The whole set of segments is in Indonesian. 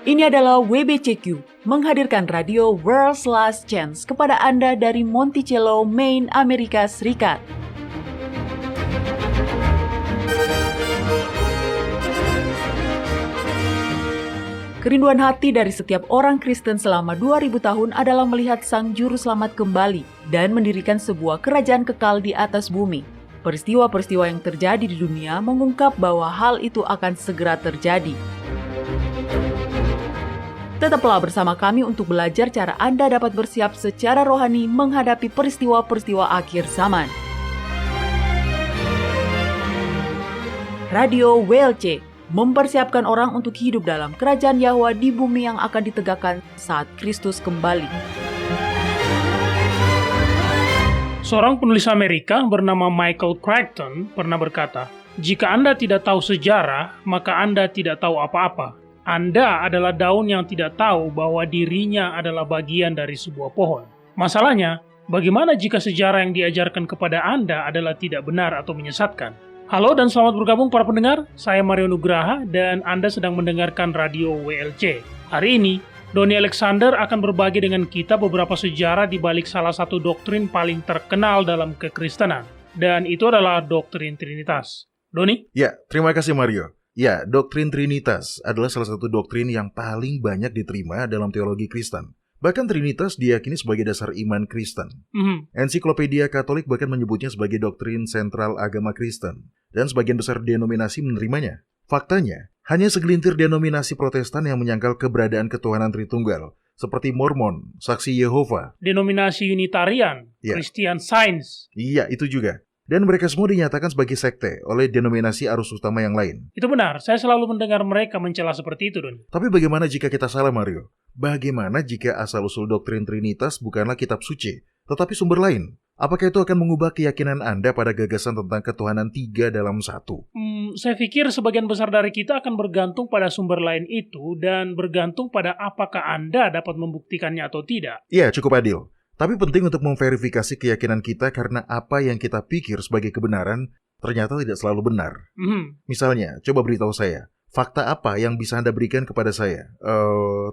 Ini adalah WBCQ, menghadirkan radio World's Last Chance kepada Anda dari Monticello, Maine, Amerika Serikat. Kerinduan hati dari setiap orang Kristen selama 2000 tahun adalah melihat Sang Juru Selamat kembali dan mendirikan sebuah kerajaan kekal di atas bumi. Peristiwa-peristiwa yang terjadi di dunia mengungkap bahwa hal itu akan segera terjadi. Tetaplah bersama kami untuk belajar cara Anda dapat bersiap secara rohani menghadapi peristiwa-peristiwa akhir zaman. Radio WLC mempersiapkan orang untuk hidup dalam kerajaan Yahwa di bumi yang akan ditegakkan saat Kristus kembali. Seorang penulis Amerika bernama Michael Crichton pernah berkata, "Jika Anda tidak tahu sejarah, maka Anda tidak tahu apa-apa. Anda adalah daun yang tidak tahu bahwa dirinya adalah bagian dari sebuah pohon." Masalahnya, bagaimana jika sejarah yang diajarkan kepada Anda adalah tidak benar atau menyesatkan? Halo dan selamat bergabung para pendengar, saya Mario Nugraha dan Anda sedang mendengarkan Radio WLC. Hari ini, Doni Alexander akan berbagi dengan kita beberapa sejarah di balik salah satu doktrin paling terkenal dalam kekristenan, dan itu adalah doktrin Trinitas. Doni? Ya, terima kasih Mario. Ya, doktrin Trinitas adalah salah satu doktrin yang paling banyak diterima dalam teologi Kristen. Bahkan Trinitas diyakini sebagai dasar iman Kristen. Ensiklopedia Katolik bahkan menyebutnya sebagai doktrin sentral agama Kristen. Dan sebagian besar denominasi menerimanya. Faktanya, hanya segelintir denominasi Protestan yang menyangkal keberadaan ketuhanan Tritunggal, seperti Mormon, Saksi Yehova, denominasi Unitarian, Christian Science. Iya, itu juga. Dan mereka semua dinyatakan sebagai sekte oleh denominasi arus utama yang lain. Itu benar, saya selalu mendengar mereka mencela seperti itu, Don. Tapi bagaimana jika kita salah, Mario? Bagaimana jika asal-usul doktrin Trinitas bukanlah kitab suci, tetapi sumber lain? Apakah itu akan mengubah keyakinan Anda pada gagasan tentang ketuhanan 3 dalam 1? Saya pikir sebagian besar dari kita akan bergantung pada sumber lain itu dan bergantung pada apakah Anda dapat membuktikannya atau tidak. Iya, cukup adil. Tapi penting untuk memverifikasi keyakinan kita karena apa yang kita pikir sebagai kebenaran ternyata tidak selalu benar. Misalnya, coba beritahu saya, fakta apa yang bisa Anda berikan kepada saya?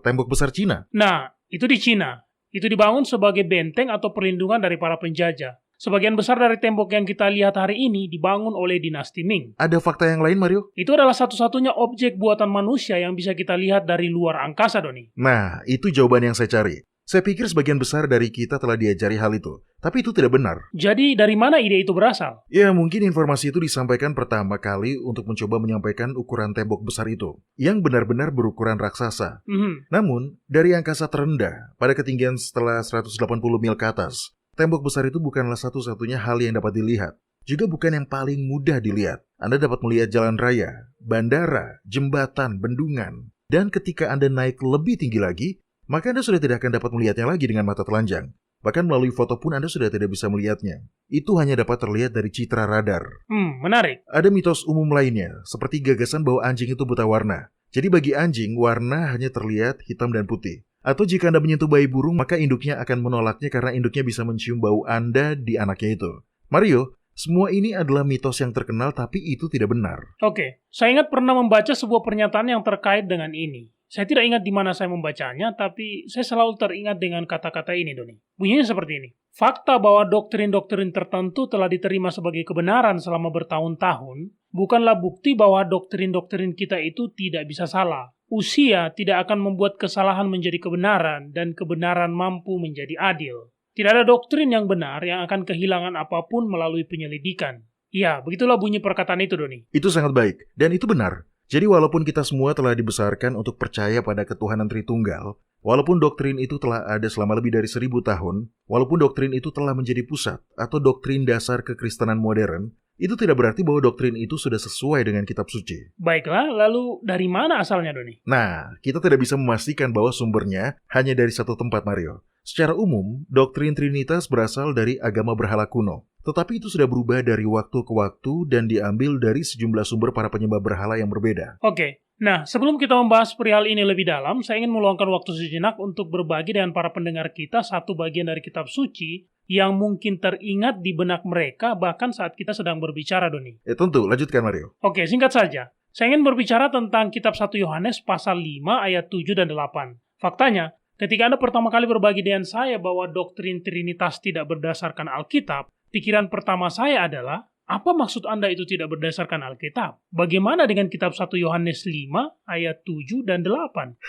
Tembok besar Cina? Nah, itu di Cina. Itu dibangun sebagai benteng atau perlindungan dari para penjajah. Sebagian besar dari tembok yang kita lihat hari ini dibangun oleh dinasti Ming. Ada fakta yang lain, Mario? Itu adalah satu-satunya objek buatan manusia yang bisa kita lihat dari luar angkasa, Doni. Nah, itu jawaban yang saya cari. Saya pikir sebagian besar dari kita telah diajari hal itu, tapi itu tidak benar. Jadi, dari mana ide itu berasal? Ya, mungkin informasi itu disampaikan pertama kali untuk mencoba menyampaikan ukuran tembok besar itu, yang benar-benar berukuran raksasa. Namun, dari angkasa terendah, pada ketinggian setelah 180 mil ke atas, tembok besar itu bukanlah satu-satunya hal yang dapat dilihat. Juga bukan yang paling mudah dilihat. Anda dapat melihat jalan raya, bandara, jembatan, bendungan. Dan ketika Anda naik lebih tinggi lagi, maka Anda sudah tidak akan dapat melihatnya lagi dengan mata telanjang. Bahkan melalui foto pun Anda sudah tidak bisa melihatnya. Itu hanya dapat terlihat dari citra radar. Menarik. Ada mitos umum lainnya, seperti gagasan bahwa anjing itu buta warna. Jadi bagi anjing, warna hanya terlihat hitam dan putih. Atau jika Anda menyentuh bayi burung, maka induknya akan menolaknya karena induknya bisa mencium bau Anda di anaknya itu. Mario, semua ini adalah mitos yang terkenal, tapi itu tidak benar. Oke, saya ingat pernah membaca sebuah pernyataan yang terkait dengan ini. Saya tidak ingat di mana saya membacanya, tapi saya selalu teringat dengan kata-kata ini, Doni. Bunyinya seperti ini. Fakta bahwa doktrin-doktrin tertentu telah diterima sebagai kebenaran selama bertahun-tahun, bukanlah bukti bahwa doktrin-doktrin kita itu tidak bisa salah. Usia tidak akan membuat kesalahan menjadi kebenaran, dan kebenaran mampu menjadi adil. Tidak ada doktrin yang benar yang akan kehilangan apapun melalui penyelidikan. Ya, begitulah bunyi perkataan itu, Doni. Itu sangat baik, dan itu benar. Jadi walaupun kita semua telah dibesarkan untuk percaya pada ketuhanan Tritunggal, walaupun doktrin itu telah ada selama lebih dari 1000 tahun, walaupun doktrin itu telah menjadi pusat atau doktrin dasar kekristenan modern, itu tidak berarti bahwa doktrin itu sudah sesuai dengan kitab suci. Baiklah, lalu dari mana asalnya, Doni? Nah, kita tidak bisa memastikan bahwa sumbernya hanya dari satu tempat, Mario. Secara umum, doktrin Trinitas berasal dari agama berhala kuno. Tetapi itu sudah berubah dari waktu ke waktu dan diambil dari sejumlah sumber para penyembah berhala yang berbeda. Oke, nah sebelum kita membahas perihal ini lebih dalam, saya ingin meluangkan waktu sejenak untuk berbagi dengan para pendengar kita satu bagian dari kitab suci yang mungkin teringat di benak mereka bahkan saat kita sedang berbicara, Doni. Tentu, lanjutkan Mario. Oke, singkat saja. Saya ingin berbicara tentang kitab 1 Yohanes pasal 5 ayat 7 dan 8. Faktanya, ketika Anda pertama kali berbagi dengan saya bahwa doktrin Trinitas tidak berdasarkan Alkitab, pikiran pertama saya adalah, apa maksud Anda itu tidak berdasarkan Alkitab? Bagaimana dengan kitab 1 Yohanes 5 ayat 7 dan 8?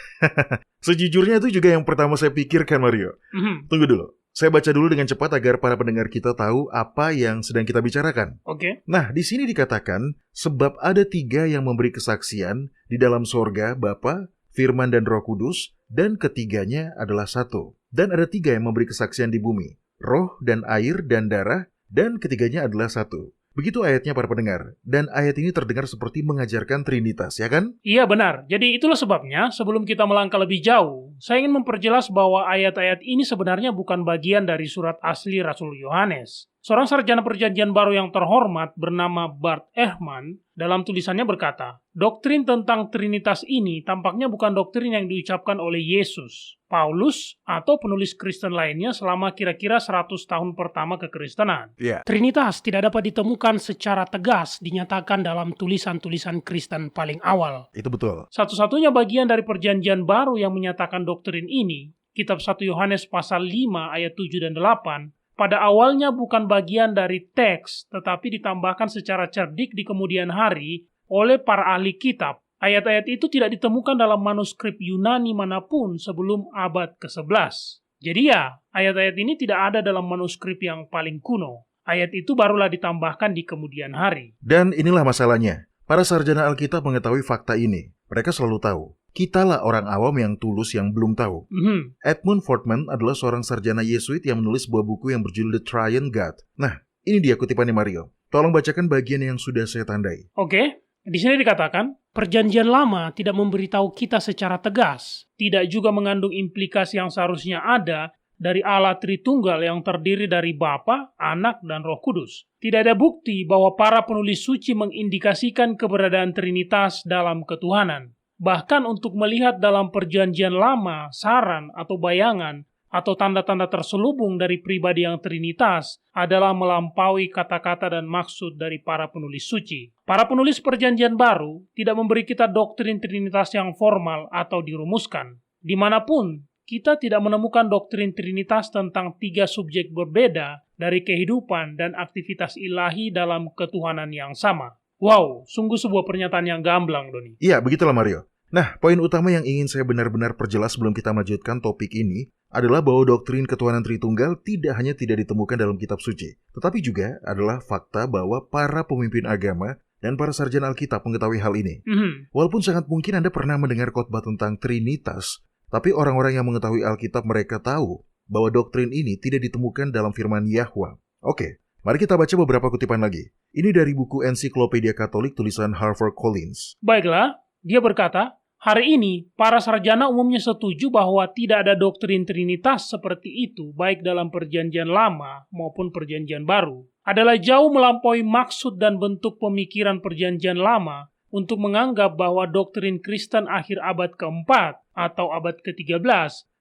Sejujurnya itu juga yang pertama saya pikirkan, Mario. Tunggu dulu. Saya baca dulu dengan cepat agar para pendengar kita tahu apa yang sedang kita bicarakan. Oke. Nah, di sini dikatakan, sebab ada 3 yang memberi kesaksian di dalam sorga, Bapa, Firman dan Roh Kudus, dan ketiganya adalah satu. Dan ada 3 yang memberi kesaksian di bumi, roh dan air dan darah, dan ketiganya adalah satu. Begitu ayatnya para pendengar, dan ayat ini terdengar seperti mengajarkan Trinitas, ya kan? Iya benar, jadi itulah sebabnya sebelum kita melangkah lebih jauh, saya ingin memperjelas bahwa ayat-ayat ini sebenarnya bukan bagian dari surat asli Rasul Yohanes. Seorang sarjana perjanjian baru yang terhormat bernama Bart Ehrman dalam tulisannya berkata, doktrin tentang Trinitas ini tampaknya bukan doktrin yang diucapkan oleh Yesus, Paulus, atau penulis Kristen lainnya selama kira-kira 100 tahun pertama kekristenan. Trinitas tidak dapat ditemukan secara tegas dinyatakan dalam tulisan-tulisan Kristen paling awal. Itu betul. Satu-satunya bagian dari perjanjian baru yang menyatakan doktrin ini, kitab 1 Yohanes pasal 5 ayat 7 dan 8, pada awalnya bukan bagian dari teks, tetapi ditambahkan secara cerdik di kemudian hari oleh para ahli kitab. Ayat-ayat itu tidak ditemukan dalam manuskrip Yunani manapun sebelum abad ke-11. Jadi ya, ayat-ayat ini tidak ada dalam manuskrip yang paling kuno. Ayat itu barulah ditambahkan di kemudian hari. Dan inilah masalahnya. Para sarjana Alkitab mengetahui fakta ini. Mereka selalu tahu. Kitalah orang awam yang tulus yang belum tahu. Edmund Fortman adalah seorang sarjana Yesuit yang menulis sebuah buku yang berjudul The Triune God. Nah, ini dia kutipannya Mario. Tolong bacakan bagian yang sudah saya tandai. Oke, di sini dikatakan, Perjanjian Lama tidak memberitahu kita secara tegas, tidak juga mengandung implikasi yang seharusnya ada dari Allah Tritunggal yang terdiri dari Bapa, Anak, dan Roh Kudus. Tidak ada bukti bahwa para penulis suci mengindikasikan keberadaan Trinitas dalam ketuhanan. Bahkan untuk melihat dalam Perjanjian Lama, saran atau bayangan atau tanda-tanda terselubung dari pribadi yang Trinitas adalah melampaui kata-kata dan maksud dari para penulis suci. Para penulis Perjanjian Baru tidak memberi kita doktrin Trinitas yang formal atau dirumuskan. Dimanapun, kita tidak menemukan doktrin Trinitas tentang 3 subjek berbeda dari kehidupan dan aktivitas ilahi dalam ketuhanan yang sama. Wow, sungguh sebuah pernyataan yang gamblang, Doni. Iya, begitulah Mario. Nah, poin utama yang ingin saya benar-benar perjelas sebelum kita melanjutkan topik ini adalah bahwa doktrin ketuhanan Tritunggal tidak hanya tidak ditemukan dalam kitab suci, tetapi juga adalah fakta bahwa para pemimpin agama dan para sarjana Alkitab mengetahui hal ini. Walaupun sangat mungkin Anda pernah mendengar khotbah tentang Trinitas, tapi orang-orang yang mengetahui Alkitab mereka tahu bahwa doktrin ini tidak ditemukan dalam firman Yahwa. Oke, mari kita baca beberapa kutipan lagi. Ini dari buku Ensiklopedia Katolik tulisan Harvard Collins. Baiklah, dia berkata, hari ini, para sarjana umumnya setuju bahwa tidak ada doktrin Trinitas seperti itu, baik dalam Perjanjian Lama maupun Perjanjian Baru. Adalah jauh melampaui maksud dan bentuk pemikiran Perjanjian Lama untuk menganggap bahwa doktrin Kristen akhir abad ke-4 atau abad ke-13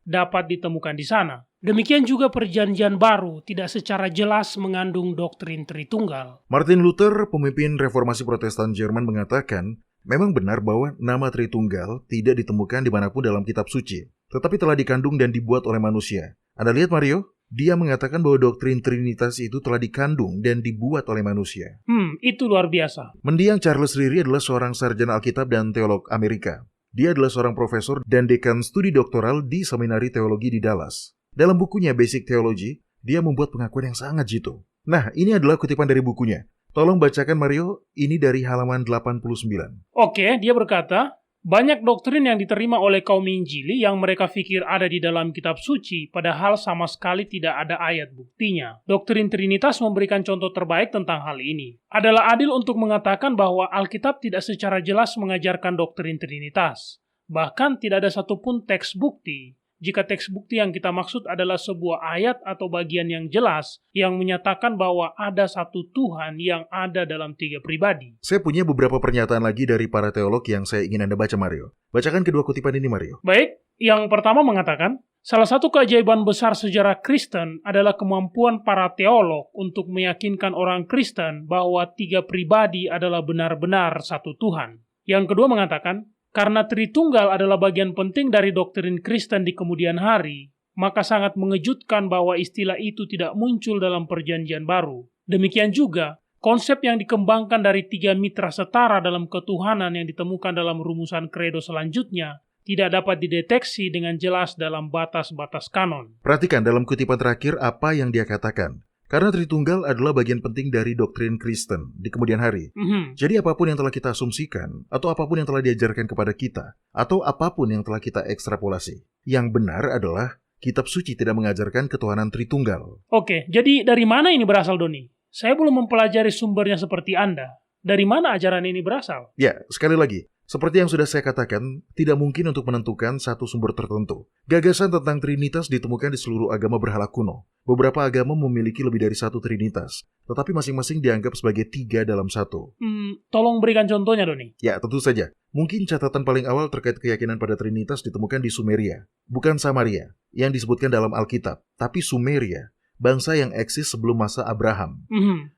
dapat ditemukan di sana. Demikian juga Perjanjian Baru tidak secara jelas mengandung doktrin Tritunggal. Martin Luther, pemimpin reformasi Protestan Jerman, mengatakan, memang benar bahwa nama Tritunggal tidak ditemukan dimanapun dalam kitab suci, tetapi telah dikandung dan dibuat oleh manusia. Anda lihat Mario? Dia mengatakan bahwa doktrin Trinitas itu telah dikandung dan dibuat oleh manusia. Itu luar biasa. Mendiang Charles Ryrie adalah seorang sarjana Alkitab dan teolog Amerika. Dia adalah seorang profesor dan dekan studi doktoral di Seminari Teologi di Dallas. Dalam bukunya Basic Theology, dia membuat pengakuan yang sangat jitu. Nah, ini adalah kutipan dari bukunya. Tolong bacakan Mario, ini dari halaman 89. Oke, dia berkata, banyak doktrin yang diterima oleh kaum Injili yang mereka pikir ada di dalam kitab suci, padahal sama sekali tidak ada ayat buktinya. Doktrin Trinitas memberikan contoh terbaik tentang hal ini. Adalah adil untuk mengatakan bahwa Alkitab tidak secara jelas mengajarkan doktrin Trinitas. Bahkan tidak ada satupun teks bukti. Jika teks bukti yang kita maksud adalah sebuah ayat atau bagian yang jelas yang menyatakan bahwa ada satu Tuhan yang ada dalam 3 pribadi. Saya punya beberapa pernyataan lagi dari para teolog yang saya ingin Anda baca, Mario. Bacakan kedua kutipan ini, Mario. Baik, yang pertama mengatakan, Salah satu keajaiban besar sejarah Kristen adalah kemampuan para teolog untuk meyakinkan orang Kristen bahwa 3 pribadi adalah benar-benar satu Tuhan. Yang kedua mengatakan, karena Tritunggal adalah bagian penting dari doktrin Kristen di kemudian hari, maka sangat mengejutkan bahwa istilah itu tidak muncul dalam Perjanjian Baru. Demikian juga, konsep yang dikembangkan dari 3 mitra setara dalam ketuhanan yang ditemukan dalam rumusan kredo selanjutnya tidak dapat dideteksi dengan jelas dalam batas-batas kanon. Perhatikan dalam kutipan terakhir apa yang dia katakan. Karena Tritunggal adalah bagian penting dari doktrin Kristen di kemudian hari. Jadi apapun yang telah kita asumsikan, atau apapun yang telah diajarkan kepada kita, atau apapun yang telah kita ekstrapolasi, yang benar adalah Kitab Suci tidak mengajarkan ketuhanan Tritunggal. Oke, jadi dari mana ini berasal, Doni? Saya belum mempelajari sumbernya seperti Anda. Dari mana ajaran ini berasal? Ya, sekali lagi, seperti yang sudah saya katakan, tidak mungkin untuk menentukan satu sumber tertentu. Gagasan tentang Trinitas ditemukan di seluruh agama berhala kuno. Beberapa agama memiliki lebih dari satu Trinitas, tetapi masing-masing dianggap sebagai 3 dalam 1. Tolong berikan contohnya, Doni. Ya, tentu saja. Mungkin catatan paling awal terkait keyakinan pada Trinitas ditemukan di Sumeria. Bukan Samaria, yang disebutkan dalam Alkitab, tapi Sumeria, bangsa yang eksis sebelum masa Abraham.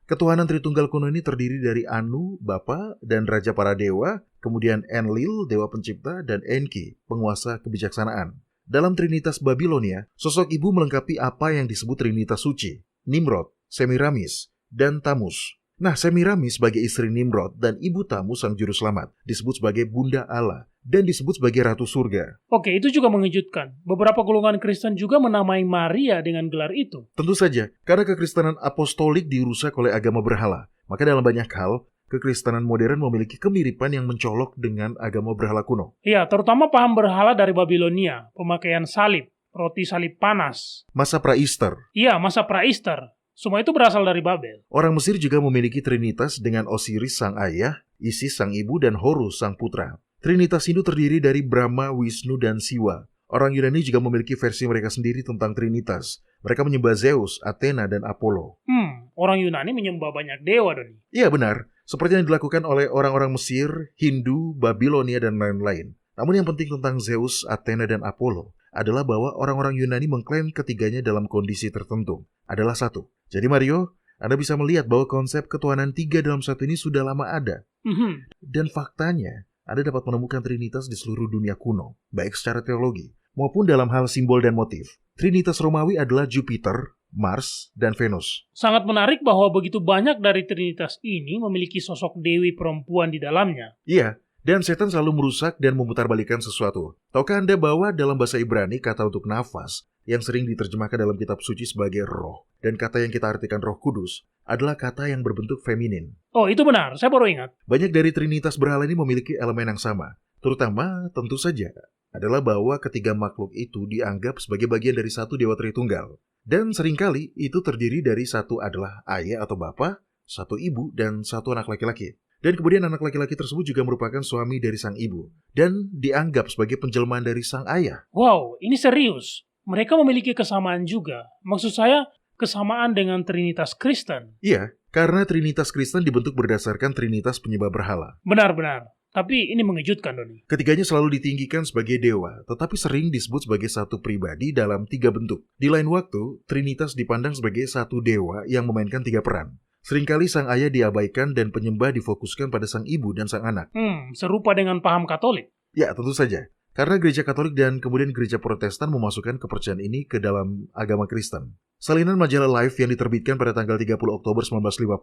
Ketuhanan Tritunggal kuno ini terdiri dari Anu, Bapa, dan Raja para Dewa, kemudian Enlil, Dewa Pencipta, dan Enki, penguasa kebijaksanaan. Dalam Trinitas Babilonia, sosok ibu melengkapi apa yang disebut Trinitas Suci, Nimrod, Semiramis, dan Tamus. Nah, Semiramis sebagai istri Nimrod dan ibu Tamus sang juru selamat disebut sebagai Bunda Allah dan disebut sebagai Ratu Surga. Oke, itu juga mengejutkan. Beberapa golongan Kristen juga menamai Maria dengan gelar itu. Tentu saja, karena kekristenan apostolik dirusak oleh agama berhala. Maka dalam banyak hal, kekristenan modern memiliki kemiripan yang mencolok dengan agama berhala kuno. Iya, terutama paham berhala dari Babilonia, pemakaian salib, roti salib panas. Masa pra-Easter. Iya, masa pra-Easter. Semua itu berasal dari Babel. Orang Mesir juga memiliki Trinitas dengan Osiris sang ayah, Isis sang ibu, dan Horus sang putra. Trinitas Hindu terdiri dari Brahma, Wisnu, dan Siwa. Orang Yunani juga memiliki versi mereka sendiri tentang Trinitas. Mereka menyembah Zeus, Athena, dan Apollo. Orang Yunani menyembah banyak dewa, Doni. Iya benar, seperti yang dilakukan oleh orang-orang Mesir, Hindu, Babilonia, dan lain-lain. Namun yang penting tentang Zeus, Athena, dan Apollo adalah bahwa orang-orang Yunani mengklaim ketiganya dalam kondisi tertentu adalah satu. Jadi Mario, Anda bisa melihat bahwa konsep ketuhanan 3 dalam 1 ini sudah lama ada. Dan faktanya, Anda dapat menemukan Trinitas di seluruh dunia kuno, baik secara teologi maupun dalam hal simbol dan motif. Trinitas Romawi adalah Jupiter, Mars, dan Venus. Sangat menarik bahwa begitu banyak dari Trinitas ini memiliki sosok dewi perempuan di dalamnya. Iya, dan setan selalu merusak dan memutarbalikkan sesuatu. Tahukah Anda bahwa dalam bahasa Ibrani kata untuk nafas yang sering diterjemahkan dalam kitab suci sebagai roh, dan kata yang kita artikan Roh Kudus adalah kata yang berbentuk feminin. Oh, itu benar. Saya baru ingat. Banyak dari Trinitas berhala ini memiliki elemen yang sama. Terutama, tentu saja, adalah bahwa ketiga makhluk itu dianggap sebagai bagian dari satu Dewa Tritunggal. Dan seringkali itu terdiri dari satu adalah ayah atau bapa, satu ibu, dan satu anak laki-laki. Dan kemudian anak laki-laki tersebut juga merupakan suami dari sang ibu. Dan dianggap sebagai penjelmaan dari sang ayah. Wow, ini serius. Mereka memiliki kesamaan juga. Maksud saya, kesamaan dengan Trinitas Kristen. Iya, karena Trinitas Kristen dibentuk berdasarkan Trinitas penyembah berhala. Benar-benar. Tapi ini mengejutkan, Doni. Ketiganya selalu ditinggikan sebagai dewa, tetapi sering disebut sebagai satu pribadi dalam 3 bentuk. Di lain waktu, Trinitas dipandang sebagai satu dewa yang memainkan 3 peran. Seringkali sang ayah diabaikan dan penyembah difokuskan pada sang ibu dan sang anak. Serupa dengan paham Katolik. Ya, tentu saja. Karena gereja Katolik dan kemudian gereja Protestan memasukkan kepercayaan ini ke dalam agama Kristen. Salinan majalah Life yang diterbitkan pada tanggal 30 Oktober 1950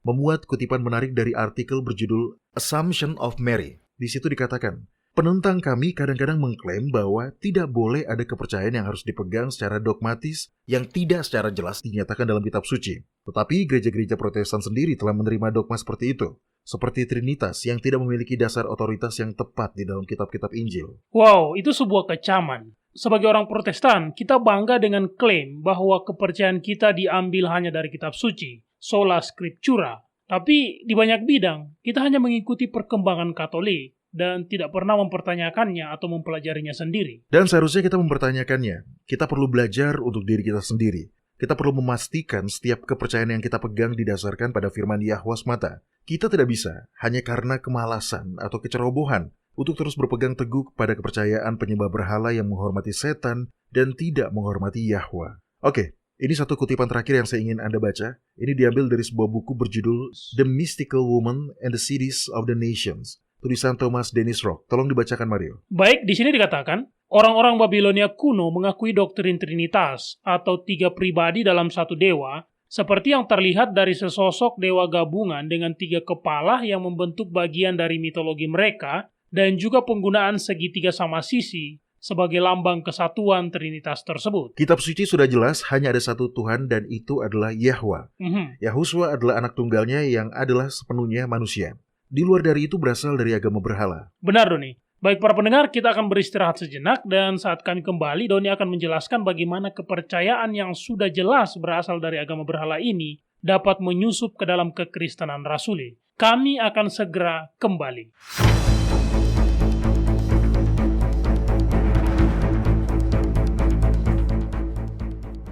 memuat kutipan menarik dari artikel berjudul Assumption of Mary. Di situ dikatakan, penentang kami kadang-kadang mengklaim bahwa tidak boleh ada kepercayaan yang harus dipegang secara dogmatis yang tidak secara jelas dinyatakan dalam kitab suci. Tetapi gereja-gereja Protestan sendiri telah menerima dogma seperti itu. Seperti Trinitas yang tidak memiliki dasar otoritas yang tepat di dalam kitab-kitab Injil. Wow, itu sebuah kecaman. Sebagai orang Protestan, kita bangga dengan klaim bahwa kepercayaan kita diambil hanya dari kitab suci, sola scriptura. Tapi di banyak bidang, kita hanya mengikuti perkembangan Katolik dan tidak pernah mempertanyakannya atau mempelajarinya sendiri. Dan seharusnya kita mempertanyakannya. Kita perlu belajar untuk diri kita sendiri. Kita perlu memastikan setiap kepercayaan yang kita pegang didasarkan pada firman Yahwa semata. Kita tidak bisa hanya karena kemalasan atau kecerobohan untuk terus berpegang teguh pada kepercayaan penyembah berhala yang menghormati setan dan tidak menghormati Yahwa. Oke, ini satu kutipan terakhir yang saya ingin Anda baca. Ini diambil dari sebuah buku berjudul The Mystical Woman and the Cities of the Nations, tulisan Thomas Dennis Rock. Tolong dibacakan, Mario. Baik, di sini dikatakan, orang-orang Babilonia kuno mengakui doktrin Trinitas atau 3 pribadi dalam satu dewa, seperti yang terlihat dari sesosok dewa gabungan dengan 3 kepala yang membentuk bagian dari mitologi mereka, dan juga penggunaan segitiga sama sisi sebagai lambang kesatuan Trinitas tersebut. Kitab suci sudah jelas hanya ada satu Tuhan dan itu adalah Yahwa. Yahuswa adalah anak tunggalnya yang adalah sepenuhnya manusia. Di luar dari itu berasal dari agama berhala. Benar, Doni. Baik para pendengar, kita akan beristirahat sejenak dan saat kami kembali, Doni akan menjelaskan bagaimana kepercayaan yang sudah jelas berasal dari agama berhala ini dapat menyusup ke dalam kekristenan rasuli. Kami akan segera kembali.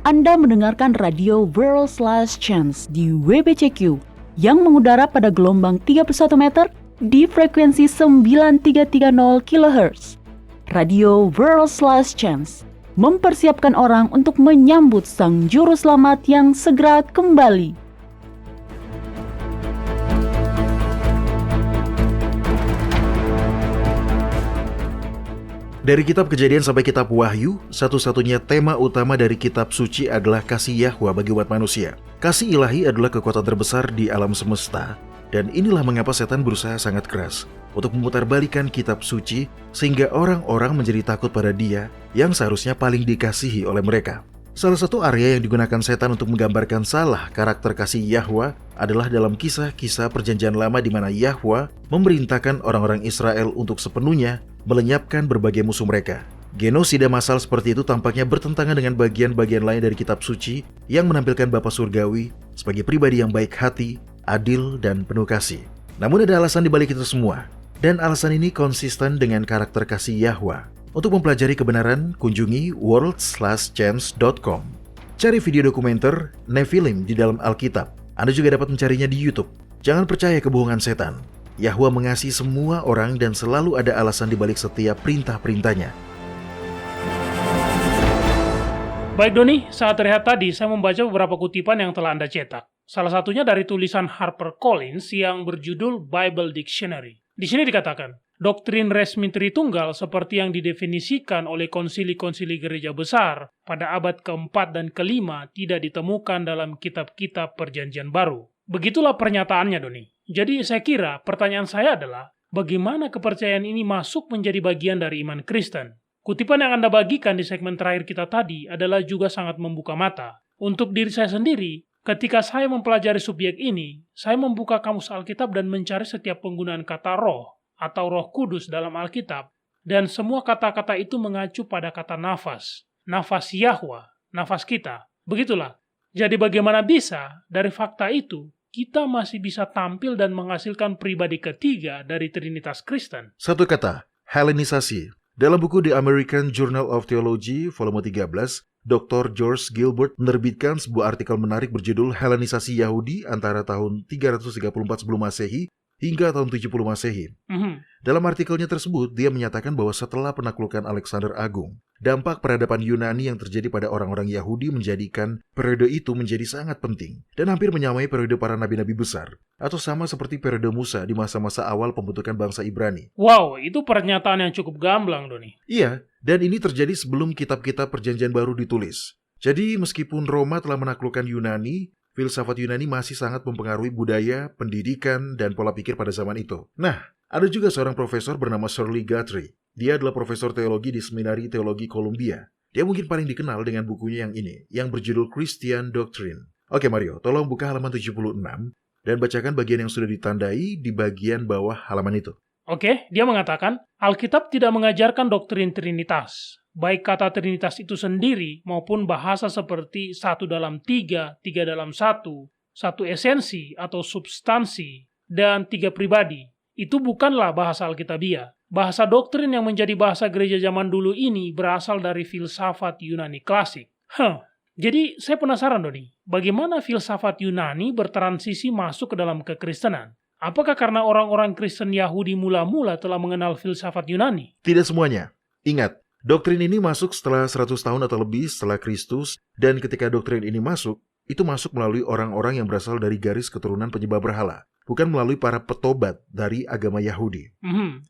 Anda mendengarkan radio World's Last Chance di WBCQ yang mengudara pada gelombang 31 meter di frekuensi 9330 kHz. Radio World's Last Chance mempersiapkan orang untuk menyambut Sang Juru Selamat yang segera kembali. Dari kitab Kejadian sampai kitab Wahyu, satu-satunya tema utama dari kitab suci adalah kasih Yahwa bagi umat manusia. Kasih ilahi adalah kekuatan terbesar di alam semesta. Dan inilah mengapa setan berusaha sangat keras untuk memutarbalikkan kitab suci sehingga orang-orang menjadi takut pada dia yang seharusnya paling dikasihi oleh mereka. Salah satu area yang digunakan setan untuk menggambarkan salah karakter kasih Yahwa adalah dalam kisah-kisah perjanjian lama di mana Yahwa memerintahkan orang-orang Israel untuk sepenuhnya melenyapkan berbagai musuh mereka. Genosida massal seperti itu tampaknya bertentangan dengan bagian-bagian lain dari kitab suci yang menampilkan Bapa Surgawi sebagai pribadi yang baik hati, adil, dan penuh kasih. Namun ada alasan dibalik itu semua, dan alasan ini konsisten dengan karakter kasih Yahwa. Untuk mempelajari kebenaran, kunjungi worldslastchance.com. Cari video dokumenter Nephilim di dalam Alkitab. Anda juga dapat mencarinya di YouTube. Jangan percaya kebohongan setan. Yahwa mengasihi semua orang dan selalu ada alasan dibalik setiap perintah-perintahnya. Baik Doni, saat rehat tadi saya membaca beberapa kutipan yang telah Anda cetak. Salah satunya dari tulisan HarperCollins yang berjudul Bible Dictionary. Di sini dikatakan, doktrin resmi Tritunggal seperti yang didefinisikan oleh konsili-konsili gereja besar pada abad keempat dan kelima tidak ditemukan dalam kitab-kitab perjanjian baru. Begitulah pernyataannya, Doni. Jadi saya kira pertanyaan saya adalah, bagaimana kepercayaan ini masuk menjadi bagian dari iman Kristen? Kutipan yang Anda bagikan di segmen terakhir kita tadi adalah juga sangat membuka mata. Untuk diri saya sendiri, ketika saya mempelajari subjek ini, saya membuka kamus Alkitab dan mencari setiap penggunaan kata roh atau Roh Kudus dalam Alkitab, dan semua kata-kata itu mengacu pada kata nafas Yahwa, nafas kita. Begitulah. Jadi bagaimana bisa dari fakta itu kita masih bisa tampil dan menghasilkan pribadi ketiga dari Trinitas Kristen? Satu kata, Helenisasi. Dalam buku The American Journal of Theology, volume 13, Dr. George Gilbert menerbitkan sebuah artikel menarik berjudul Helenisasi Yahudi antara tahun 334 sebelum Masehi hingga tahun 70 Masehi. Dalam artikelnya tersebut, dia menyatakan bahwa setelah penaklukan Alexander Agung, dampak peradaban Yunani yang terjadi pada orang-orang Yahudi menjadikan periode itu menjadi sangat penting dan hampir menyamai periode para nabi-nabi besar, atau sama seperti periode Musa di masa-masa awal pembentukan bangsa Ibrani. Wow, itu pernyataan yang cukup gamblang, Doni. Iya, dan ini terjadi sebelum kitab-kitab perjanjian baru ditulis. Jadi meskipun Roma telah menaklukkan Yunani, filsafat Yunani masih sangat mempengaruhi budaya, pendidikan, dan pola pikir pada zaman itu. Nah, ada juga seorang profesor bernama Shirley Guthrie. Dia adalah profesor teologi di Seminari Teologi Columbia. Dia mungkin paling dikenal dengan bukunya yang ini, yang berjudul Christian Doctrine. Oke Mario, tolong buka halaman 76 dan bacakan bagian yang sudah ditandai di bagian bawah halaman itu. Oke, dia mengatakan, Alkitab tidak mengajarkan doktrin Trinitas. Baik kata Trinitas itu sendiri maupun bahasa seperti 1 dalam 3, 3 dalam 1, 1 esensi atau substansi, dan 3 pribadi. Itu bukanlah bahasa Alkitabiah. Bahasa doktrin yang menjadi bahasa gereja zaman dulu ini berasal dari filsafat Yunani klasik. Jadi saya penasaran, Doni, bagaimana filsafat Yunani bertransisi masuk ke dalam kekristenan? Apakah karena orang-orang Kristen Yahudi mula-mula telah mengenal filsafat Yunani? Tidak semuanya. Ingat, doktrin ini masuk setelah 100 tahun atau lebih setelah Kristus, dan ketika doktrin ini masuk, itu masuk melalui orang-orang yang berasal dari garis keturunan penyembah berhala, bukan melalui para petobat dari agama Yahudi.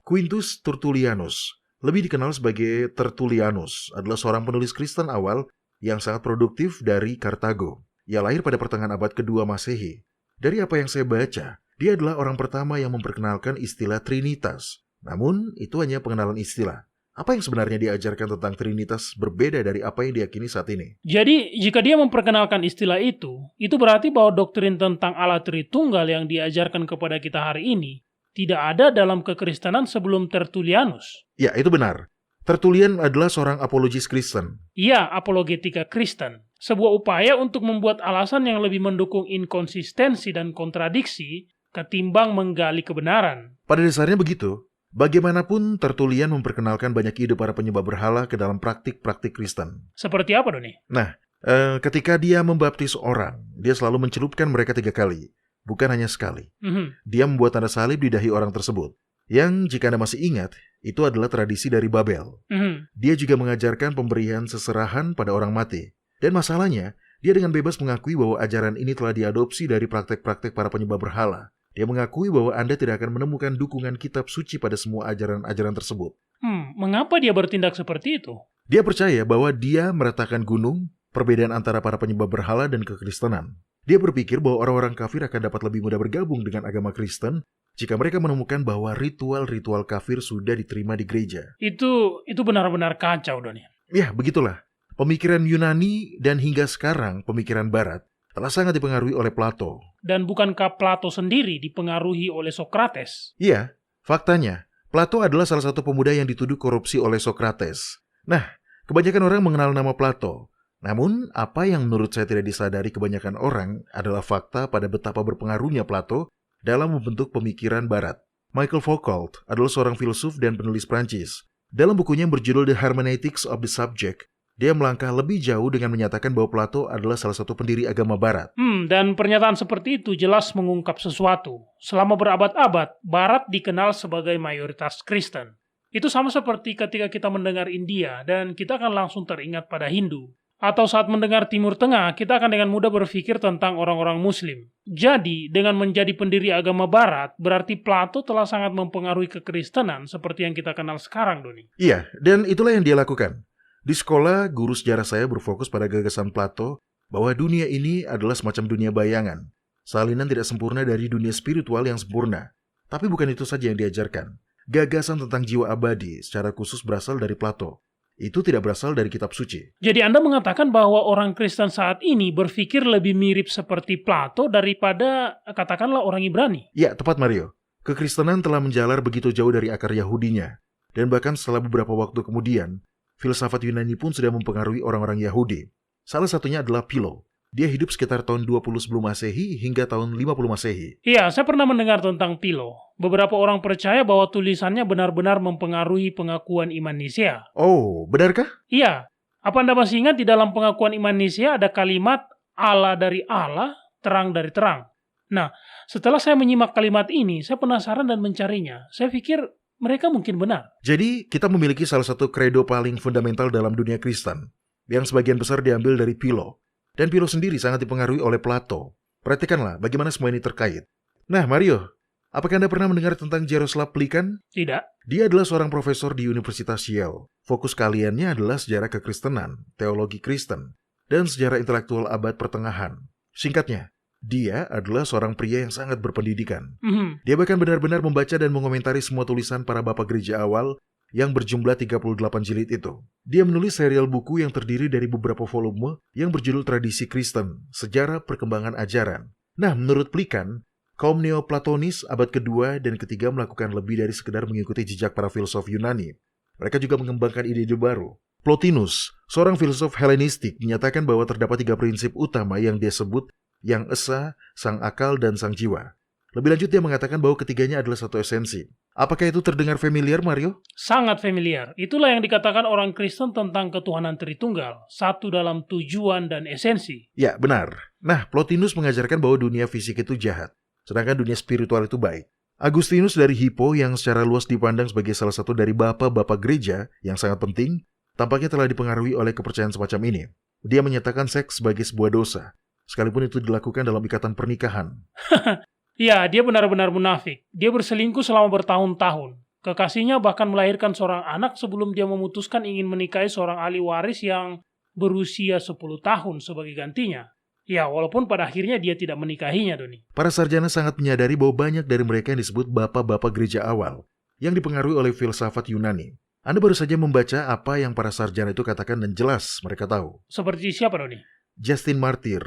Quintus Tertullianus, lebih dikenal sebagai Tertullianus, adalah seorang penulis Kristen awal yang sangat produktif dari Kartago. Ia lahir pada pertengahan abad kedua Masehi. Dari apa yang saya baca, dia adalah orang pertama yang memperkenalkan istilah Trinitas. Namun, itu hanya pengenalan istilah. Apa yang sebenarnya diajarkan tentang Trinitas berbeda dari apa yang diyakini saat ini. Jadi, jika dia memperkenalkan istilah itu berarti bahwa doktrin tentang Allah Tritunggal yang diajarkan kepada kita hari ini tidak ada dalam kekristenan sebelum Tertullianus. Ya, itu benar. Tertullian adalah seorang apologis Kristen. Iya, apologetika Kristen. Sebuah upaya untuk membuat alasan yang lebih mendukung inkonsistensi dan kontradiksi ketimbang menggali kebenaran. Pada dasarnya begitu. Bagaimanapun, Tertullian memperkenalkan banyak ide para penyembah berhala ke dalam praktik-praktik Kristen. Seperti apa, Doni? Nah, ketika dia membaptis orang, dia selalu mencelupkan mereka 3 kali, bukan hanya sekali. Dia membuat tanda salib di dahi orang tersebut, yang jika Anda masih ingat, itu adalah tradisi dari Babel. Dia juga mengajarkan pemberian seserahan pada orang mati. Dan masalahnya, dia dengan bebas mengakui bahwa ajaran ini telah diadopsi dari praktek-praktek para penyembah berhala. Dia mengakui bahwa Anda tidak akan menemukan dukungan kitab suci pada semua ajaran-ajaran tersebut. Mengapa dia bertindak seperti itu? Dia percaya bahwa dia meratakan gunung, perbedaan antara para penyembah berhala dan kekristenan. Dia berpikir bahwa orang-orang kafir akan dapat lebih mudah bergabung dengan agama Kristen jika mereka menemukan bahwa ritual-ritual kafir sudah diterima di gereja. Itu benar-benar kacau, Doni. Ya, begitulah. Pemikiran Yunani dan hingga sekarang pemikiran Barat telah sangat dipengaruhi oleh Plato. Dan bukankah Plato sendiri dipengaruhi oleh Sokrates? Iya, faktanya, Plato adalah salah satu pemuda yang dituduh korupsi oleh Sokrates. Nah, kebanyakan orang mengenal nama Plato. Namun, apa yang menurut saya tidak disadari kebanyakan orang adalah fakta pada betapa berpengaruhnya Plato dalam membentuk pemikiran Barat. Michael Foucault adalah seorang filsuf dan penulis Prancis. Dalam bukunya yang berjudul The Hermeneutics of the Subject, dia melangkah lebih jauh dengan menyatakan bahwa Plato adalah salah satu pendiri agama Barat. Dan pernyataan seperti itu jelas mengungkap sesuatu. Selama berabad-abad, Barat dikenal sebagai mayoritas Kristen. Itu sama seperti ketika kita mendengar India dan kita akan langsung teringat pada Hindu. Atau saat mendengar Timur Tengah, kita akan dengan mudah berpikir tentang orang-orang Muslim. Jadi, dengan menjadi pendiri agama Barat, berarti Plato telah sangat mempengaruhi kekristenan seperti yang kita kenal sekarang, Doni. Iya, dan itulah yang dia lakukan. Di sekolah, guru sejarah saya berfokus pada gagasan Plato bahwa dunia ini adalah semacam dunia bayangan. Salinan tidak sempurna dari dunia spiritual yang sempurna. Tapi bukan itu saja yang diajarkan. Gagasan tentang jiwa abadi secara khusus berasal dari Plato. Itu tidak berasal dari kitab suci. Jadi Anda mengatakan bahwa orang Kristen saat ini berpikir lebih mirip seperti Plato daripada, katakanlah, orang Ibrani? Ya, tepat Mario. Kekristenan telah menjalar begitu jauh dari akar Yahudinya. Dan bahkan setelah beberapa waktu kemudian, filsafat Yunani pun sudah mempengaruhi orang-orang Yahudi. Salah satunya adalah Philo. Dia hidup sekitar tahun 20 sebelum Masehi hingga tahun 50 Masehi. Iya, saya pernah mendengar tentang Philo. Beberapa orang percaya bahwa tulisannya benar-benar mempengaruhi pengakuan iman Nisea. Oh, benarkah? Iya. Apa Anda masih ingat di dalam pengakuan iman Nisea ada kalimat Allah dari Allah, terang dari terang. Nah, setelah saya menyimak kalimat ini, saya penasaran dan mencarinya. Saya pikir mereka mungkin benar. Jadi, kita memiliki salah satu kredo paling fundamental dalam dunia Kristen, yang sebagian besar diambil dari Philo. Dan Philo sendiri sangat dipengaruhi oleh Plato. Perhatikanlah bagaimana semua ini terkait. Nah, Mario, apakah Anda pernah mendengar tentang Jaroslav Plikan? Tidak. Dia adalah seorang profesor di Universitas Yale. Fokus kaliannya adalah sejarah kekristenan, teologi Kristen, dan sejarah intelektual abad pertengahan. Singkatnya, dia adalah seorang pria yang sangat berpendidikan. Dia bahkan benar-benar membaca dan mengomentari semua tulisan para bapak gereja awal yang berjumlah 38 jilid itu. Dia menulis serial buku yang terdiri dari beberapa volume yang berjudul Tradisi Kristen, Sejarah Perkembangan Ajaran. Nah, menurut Plikan, kaum Neoplatonis abad kedua dan ketiga melakukan lebih dari sekedar mengikuti jejak para filsuf Yunani. Mereka juga mengembangkan ide-ide baru. Plotinus, seorang filsuf Helenistik, menyatakan bahwa terdapat 3 prinsip utama yang dia sebut yang esa, sang akal, dan sang jiwa. Lebih lanjut dia mengatakan bahwa ketiganya adalah satu esensi. Apakah itu terdengar familiar, Mario? Sangat familiar. Itulah yang dikatakan orang Kristen tentang ketuhanan Tritunggal, satu dalam tujuan dan esensi. Ya, benar. Nah, Plotinus mengajarkan bahwa dunia fisik itu jahat. sedangkan dunia spiritual itu baik. Agustinus dari Hippo yang secara luas dipandang sebagai salah satu dari bapak-bapak gereja yang sangat penting, tampaknya telah dipengaruhi oleh kepercayaan semacam ini. Dia menyatakan seks sebagai sebuah dosa, sekalipun itu dilakukan dalam ikatan pernikahan. Ya, dia benar-benar munafik. Dia berselingkuh selama bertahun-tahun. Kekasihnya bahkan melahirkan seorang anak sebelum dia memutuskan ingin menikahi seorang ahli waris yang berusia 10 tahun sebagai gantinya. Ya, walaupun pada akhirnya dia tidak menikahinya, Doni. Para sarjana sangat menyadari bahwa banyak dari mereka yang disebut bapak-bapak gereja awal, yang dipengaruhi oleh filsafat Yunani. Anda baru saja membaca apa yang para sarjana itu katakan dan jelas mereka tahu. Seperti siapa, Doni? Justin Martyr,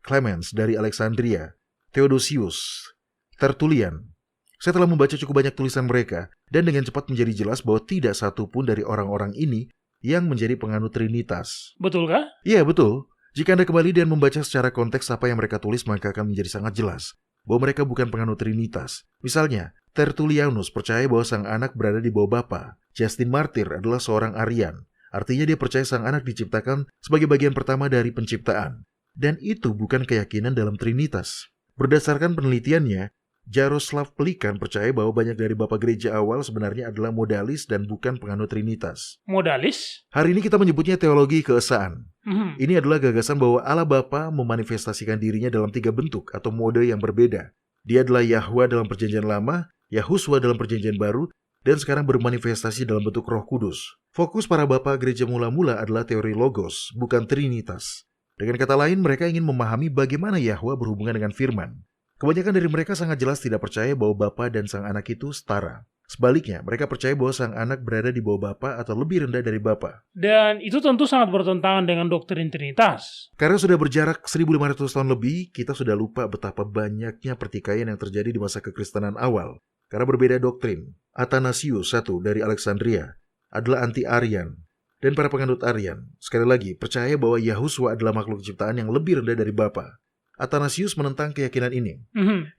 Clemens dari Alexandria, Theodosius, Tertullian. Saya telah membaca cukup banyak tulisan mereka, dan dengan cepat menjadi jelas bahwa tidak satu pun dari orang-orang ini yang menjadi penganut Trinitas. Betulkah? Iya, betul. Jika Anda kembali dan membaca secara konteks apa yang mereka tulis, maka akan menjadi sangat jelas bahwa mereka bukan penganut Trinitas. Misalnya, Tertullianus percaya bahwa sang anak berada di bawah Bapa. Justin Martyr adalah seorang Arian. Artinya dia percaya sang anak diciptakan sebagai bagian pertama dari penciptaan. Dan itu bukan keyakinan dalam Trinitas. Berdasarkan penelitiannya, Jaroslav Pelikan percaya bahwa banyak dari bapak gereja awal sebenarnya adalah modalis dan bukan penganut Trinitas. Modalis? Hari ini kita menyebutnya teologi keesaan. Ini adalah gagasan bahwa Allah Bapa memanifestasikan dirinya dalam 3 bentuk atau mode yang berbeda. Dia adalah Yahwa dalam perjanjian lama, Yahuswa dalam perjanjian baru, dan sekarang bermanifestasi dalam bentuk Roh Kudus. Fokus para bapak gereja mula-mula adalah teori logos, bukan Trinitas. Dengan kata lain, mereka ingin memahami bagaimana Yahwa berhubungan dengan firman. Kebanyakan dari mereka sangat jelas tidak percaya bahwa Bapa dan sang anak itu setara. Sebaliknya, mereka percaya bahwa sang anak berada di bawah Bapa atau lebih rendah dari Bapa. Dan itu tentu sangat bertentangan dengan doktrin Trinitas. Karena sudah berjarak 1500 tahun lebih, kita sudah lupa betapa banyaknya pertikaian yang terjadi di masa kekristenan awal. Karena berbeda doktrin. Athanasius I dari Alexandria adalah anti-Arian. Dan para penganut Arian, sekali lagi, percaya bahwa Yahuswa adalah makhluk ciptaan yang lebih rendah dari Bapa. Athanasius menentang keyakinan ini.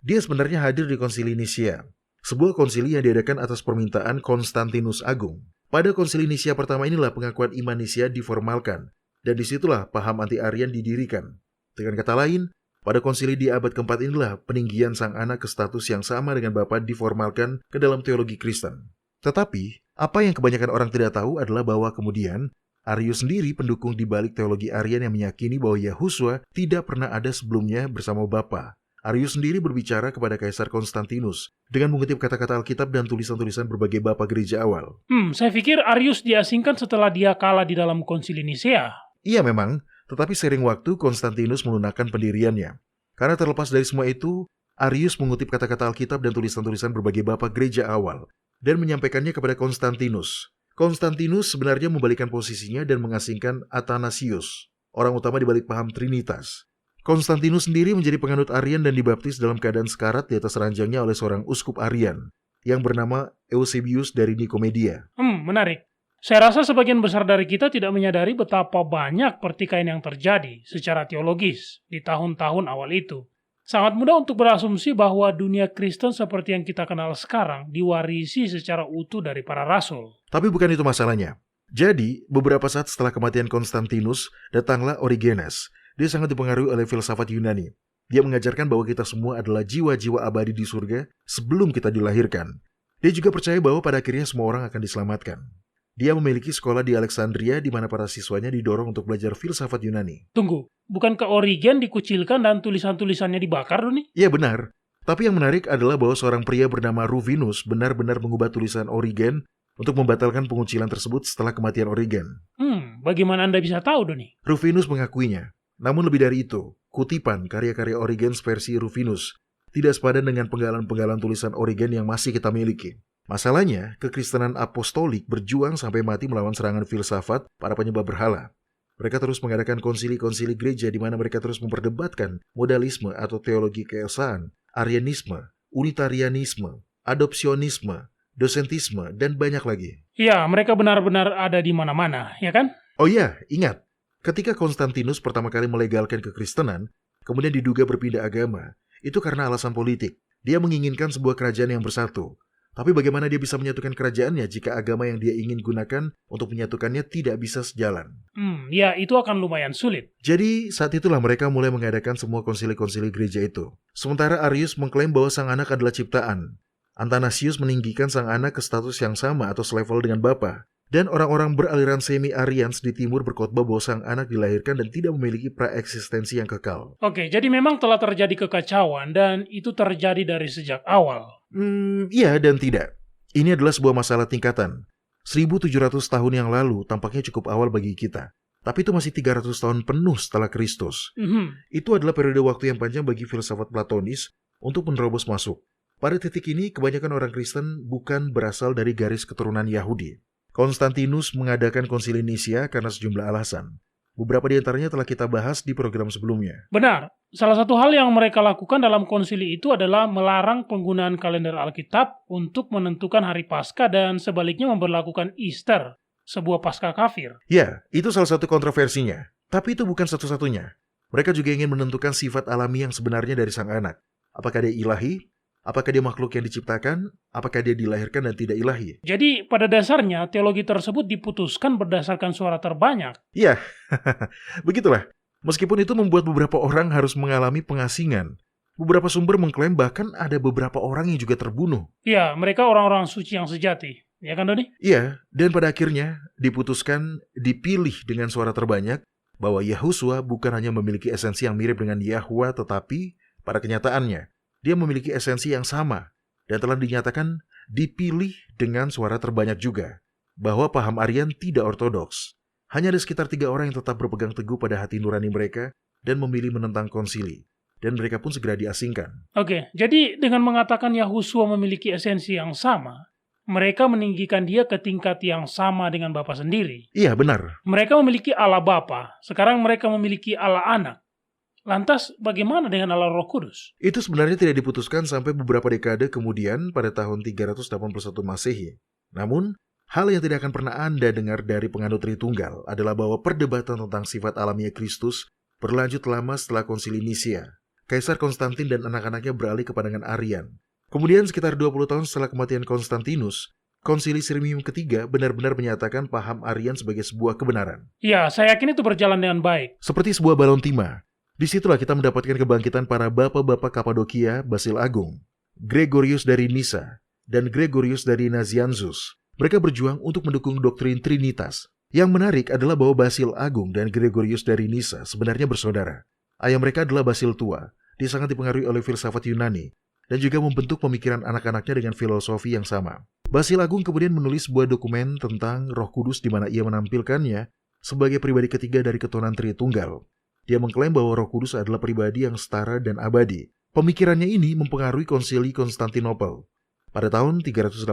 Dia sebenarnya hadir di konsili Nisia, sebuah konsili yang diadakan atas permintaan Konstantinus Agung. Pada konsili Nisia pertama inilah pengakuan iman Nisia diformalkan, dan disitulah paham anti-Arian didirikan. Dengan kata lain, pada konsili di abad keempat inilah peninggian sang anak ke status yang sama dengan Bapa diformalkan ke dalam teologi Kristen. Tetapi, apa yang kebanyakan orang tidak tahu adalah bahwa kemudian Arius sendiri pendukung di balik teologi Arian yang meyakini bahwa Yahuswa tidak pernah ada sebelumnya bersama Bapa. Arius sendiri berbicara kepada Kaisar Konstantinus dengan mengutip kata-kata Alkitab dan tulisan-tulisan berbagai bapa gereja awal. Saya pikir Arius diasingkan setelah dia kalah di dalam konsili Nisea. Iya memang, tetapi seiring waktu Konstantinus melunakkan pendiriannya. Karena terlepas dari semua itu, Arius mengutip kata-kata Alkitab dan tulisan-tulisan berbagai bapa gereja awal dan menyampaikannya kepada Konstantinus. Konstantinus sebenarnya membalikkan posisinya dan mengasingkan Athanasius, orang utama di balik paham Trinitas. Konstantinus sendiri menjadi penganut Arian dan dibaptis dalam keadaan sekarat di atas ranjangnya oleh seorang uskup Arian yang bernama Eusebius dari Nikomedia. Menarik. Saya rasa sebagian besar dari kita tidak menyadari betapa banyak pertikaian yang terjadi secara teologis di tahun-tahun awal itu. Sangat mudah untuk berasumsi bahwa dunia Kristen seperti yang kita kenal sekarang diwarisi secara utuh dari para rasul. Tapi bukan itu masalahnya. Jadi, beberapa saat setelah kematian Konstantinus, datanglah Origenes. Dia sangat dipengaruhi oleh filsafat Yunani. Dia mengajarkan bahwa kita semua adalah jiwa-jiwa abadi di surga sebelum kita dilahirkan. Dia juga percaya bahwa pada akhirnya semua orang akan diselamatkan. Dia memiliki sekolah di Alexandria di mana para siswanya didorong untuk belajar filsafat Yunani. Tunggu, bukankah Origen dikucilkan dan tulisan-tulisannya dibakar, Doni? Iya benar. Tapi yang menarik adalah bahwa seorang pria bernama Rufinus benar-benar mengubah tulisan Origen untuk membatalkan pengucilan tersebut setelah kematian Origen. Bagaimana Anda bisa tahu, Doni? Rufinus mengakuinya. Namun lebih dari itu, kutipan karya-karya Origen versi Rufinus tidak sepadan dengan penggalan-penggalan tulisan Origen yang masih kita miliki. Masalahnya, kekristenan apostolik berjuang sampai mati melawan serangan filsafat para penyembah berhala. Mereka terus mengadakan konsili-konsili gereja di mana mereka terus memperdebatkan modalisme atau teologi keesaan, Arianisme, Unitarianisme, adopsionisme, dosentisme, dan banyak lagi. Ya, mereka benar-benar ada di mana-mana, ya kan? Oh iya, ingat. Ketika Konstantinus pertama kali melegalkan kekristenan, kemudian diduga berpindah agama, itu karena alasan politik. Dia menginginkan sebuah kerajaan yang bersatu. Tapi bagaimana dia bisa menyatukan kerajaannya jika agama yang dia ingin gunakan untuk menyatukannya tidak bisa sejalan? Ya itu akan lumayan sulit. Jadi saat itulah mereka mulai mengadakan semua konsili-konsili gereja itu. Sementara Arius mengklaim bahwa sang anak adalah ciptaan. Athanasius meninggikan sang anak ke status yang sama atau selevel dengan Bapa. Dan orang-orang beraliran semi-Arians di timur berkhotbah bahwa sang anak dilahirkan dan tidak memiliki praeksistensi yang kekal. Oke, jadi memang telah terjadi kekacauan dan itu terjadi dari sejak awal. Iya dan tidak. Ini adalah sebuah masalah tingkatan. 1700 tahun yang lalu tampaknya cukup awal bagi kita. Tapi itu masih 300 tahun penuh setelah Kristus. Itu adalah periode waktu yang panjang bagi filsafat Platonis untuk menerobos masuk. Pada titik ini, kebanyakan orang Kristen bukan berasal dari garis keturunan Yahudi. Konstantinus mengadakan konsili Nisia karena sejumlah alasan. Beberapa di antaranya telah kita bahas di program sebelumnya. Benar. Salah satu hal yang mereka lakukan dalam konsili itu adalah melarang penggunaan kalender Alkitab untuk menentukan hari Paskah dan sebaliknya memberlakukan Easter, sebuah Paskah kafir. Ya, itu salah satu kontroversinya. Tapi itu bukan satu-satunya. Mereka juga ingin menentukan sifat alami yang sebenarnya dari sang anak. Apakah dia ilahi? Apakah dia makhluk yang diciptakan? Apakah dia dilahirkan dan tidak ilahi? Jadi pada dasarnya teologi tersebut diputuskan berdasarkan suara terbanyak. Iya, begitulah. Meskipun itu membuat beberapa orang harus mengalami pengasingan. Beberapa sumber mengklaim bahkan ada beberapa orang yang juga terbunuh. Ya, mereka orang-orang suci yang sejati. Ya kan, Doni? Iya, dan pada akhirnya diputuskan dipilih dengan suara terbanyak bahwa Yahusua bukan hanya memiliki esensi yang mirip dengan Yahwa, tetapi pada kenyataannya dia memiliki esensi yang sama dan telah dinyatakan dipilih dengan suara terbanyak juga, bahwa paham Arian tidak ortodoks. Hanya ada sekitar 3 orang yang tetap berpegang teguh pada hati nurani mereka dan memilih menentang konsili, dan mereka pun segera diasingkan. Oke, jadi dengan mengatakan Yahusua memiliki esensi yang sama, mereka meninggikan dia ke tingkat yang sama dengan Bapa sendiri. Iya, benar. Mereka memiliki Allah Bapa, sekarang mereka memiliki Allah Anak. Lantas, bagaimana dengan Allah Roh Kudus? Itu sebenarnya tidak diputuskan sampai beberapa dekade kemudian pada tahun 381 Masehi. Namun, hal yang tidak akan pernah Anda dengar dari penganut Tritunggal adalah bahwa perdebatan tentang sifat alamiah Kristus berlanjut lama setelah konsili Nisia. Kaisar Konstantin dan anak-anaknya beralih ke pandangan Arian. Kemudian sekitar 20 tahun setelah kematian Konstantinus, Konsili Sirmium ketiga benar-benar menyatakan paham Arian sebagai sebuah kebenaran. Ya, saya yakin itu berjalan dengan baik. Seperti sebuah balon timah. Disitulah kita mendapatkan kebangkitan para bapak-bapak Kapadokia, Basil Agung, Gregorius dari Nisa, dan Gregorius dari Nazianzus. Mereka berjuang untuk mendukung doktrin Trinitas. Yang menarik adalah bahwa Basil Agung dan Gregorius dari Nisa sebenarnya bersaudara. Ayah mereka adalah Basil Tua. Dia sangat dipengaruhi oleh filsafat Yunani, dan juga membentuk pemikiran anak-anaknya dengan filosofi yang sama. Basil Agung kemudian menulis sebuah dokumen tentang Roh Kudus di mana ia menampilkannya sebagai pribadi ketiga dari ketuhanan Tritunggal. Dia mengklaim bahwa Roh Kudus adalah pribadi yang setara dan abadi. Pemikirannya ini mempengaruhi konsili Konstantinopel pada tahun 381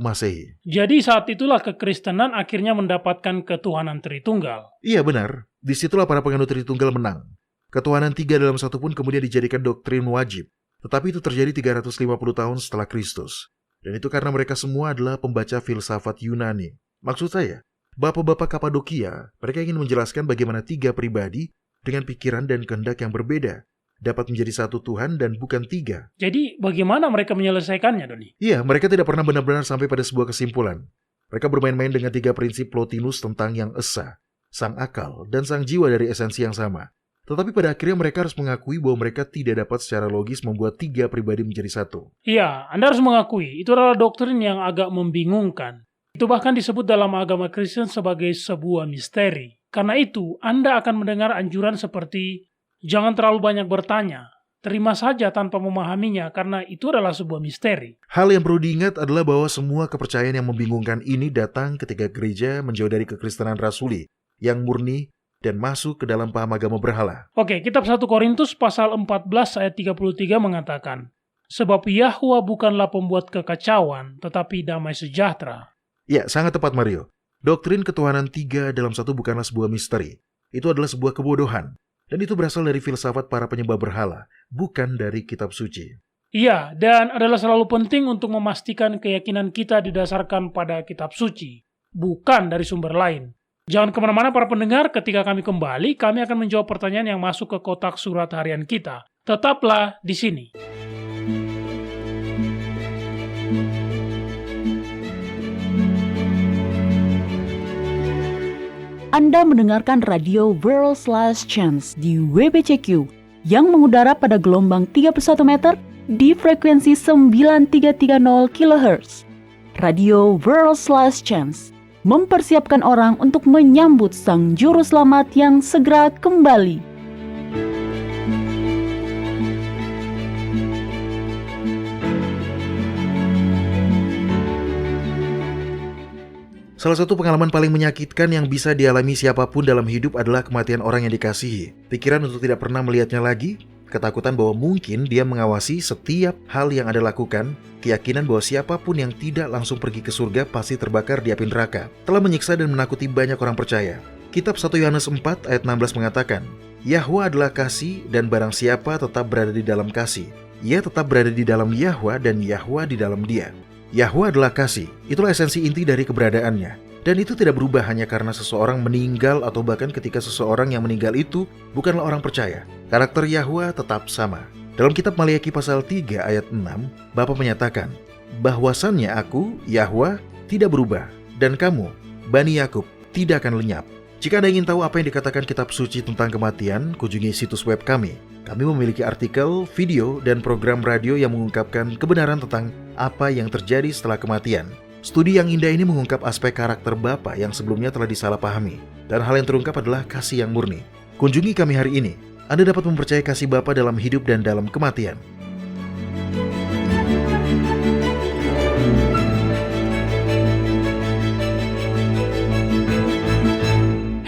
Masehi. Jadi saat itulah kekristenan akhirnya mendapatkan ketuhanan Tritunggal. Iya benar, disitulah para penganut Tritunggal menang. Ketuhanan 3 dalam 1 pun kemudian dijadikan doktrin wajib. Tetapi itu terjadi 350 tahun setelah Kristus. Dan itu karena mereka semua adalah pembaca filsafat Yunani. Maksud saya, bapak-bapak Kapadokia, mereka ingin menjelaskan bagaimana 3 pribadi dengan pikiran dan kehendak yang berbeda dapat menjadi satu Tuhan dan bukan 3. Jadi bagaimana mereka menyelesaikannya, Doni? Iya, mereka tidak pernah benar-benar sampai pada sebuah kesimpulan. Mereka bermain-main dengan 3 prinsip Plotinus tentang yang esa, sang akal, dan sang jiwa dari esensi yang sama. Tetapi pada akhirnya mereka harus mengakui bahwa mereka tidak dapat secara logis membuat 3 pribadi menjadi satu. Iya, Anda harus mengakui, itu adalah doktrin yang agak membingungkan. Itu bahkan disebut dalam agama Kristen sebagai sebuah misteri. Karena itu, Anda akan mendengar anjuran seperti, jangan terlalu banyak bertanya, terima saja tanpa memahaminya karena itu adalah sebuah misteri. Hal yang perlu diingat adalah bahwa semua kepercayaan yang membingungkan ini datang ketika gereja menjauh dari kekristenan rasuli, yang murni dan masuk ke dalam paham agama berhala. Oke, kitab 1 Korintus pasal 14 ayat 33 mengatakan, sebab Yahwa bukanlah pembuat kekacauan, tetapi damai sejahtera. Ya, sangat tepat Mario. Doktrin ketuhanan 3 dalam 1 bukanlah sebuah misteri. Itu adalah sebuah kebodohan. Dan itu berasal dari filsafat para penyembah berhala, bukan dari kitab suci. Iya, dan adalah selalu penting untuk memastikan keyakinan kita didasarkan pada kitab suci, bukan dari sumber lain. Jangan kemana-mana para pendengar, ketika kami kembali, kami akan menjawab pertanyaan yang masuk ke kotak surat harian kita. Tetaplah di sini. Anda mendengarkan radio World's Last Chance di WBCQ yang mengudara pada gelombang 31 meter di frekuensi 9330 kHz. Radio World's Last Chance mempersiapkan orang untuk menyambut Sang Juru Selamat yang segera kembali. Salah satu pengalaman paling menyakitkan yang bisa dialami siapapun dalam hidup adalah kematian orang yang dikasihi. Pikiran untuk tidak pernah melihatnya lagi, ketakutan bahwa mungkin dia mengawasi setiap hal yang Anda lakukan, keyakinan bahwa siapapun yang tidak langsung pergi ke surga pasti terbakar di api neraka, telah menyiksa dan menakuti banyak orang percaya. Kitab 1 Yohanes 4 ayat 16 mengatakan, Yahwa adalah kasih dan barang siapa tetap berada di dalam kasih, ia tetap berada di dalam Yahwa dan Yahwa di dalam dia. Yahwa adalah kasih, itulah esensi inti dari keberadaannya. Dan itu tidak berubah hanya karena seseorang meninggal atau bahkan ketika seseorang yang meninggal itu bukanlah orang percaya. Karakter Yahwa tetap sama. Dalam kitab Maliaki pasal 3 ayat 6, Bapa menyatakan, bahwasannya aku, Yahwa, tidak berubah, dan kamu, Bani Yakub, tidak akan lenyap. Jika Anda ingin tahu apa yang dikatakan kitab suci tentang kematian, kunjungi situs web kami. Kami memiliki artikel, video, dan program radio yang mengungkapkan kebenaran tentang apa yang terjadi setelah kematian. Studi yang indah ini mengungkap aspek karakter Bapa yang sebelumnya telah disalahpahami. Dan hal yang terungkap adalah kasih yang murni. Kunjungi kami hari ini. Anda dapat mempercayai kasih Bapa dalam hidup dan dalam kematian.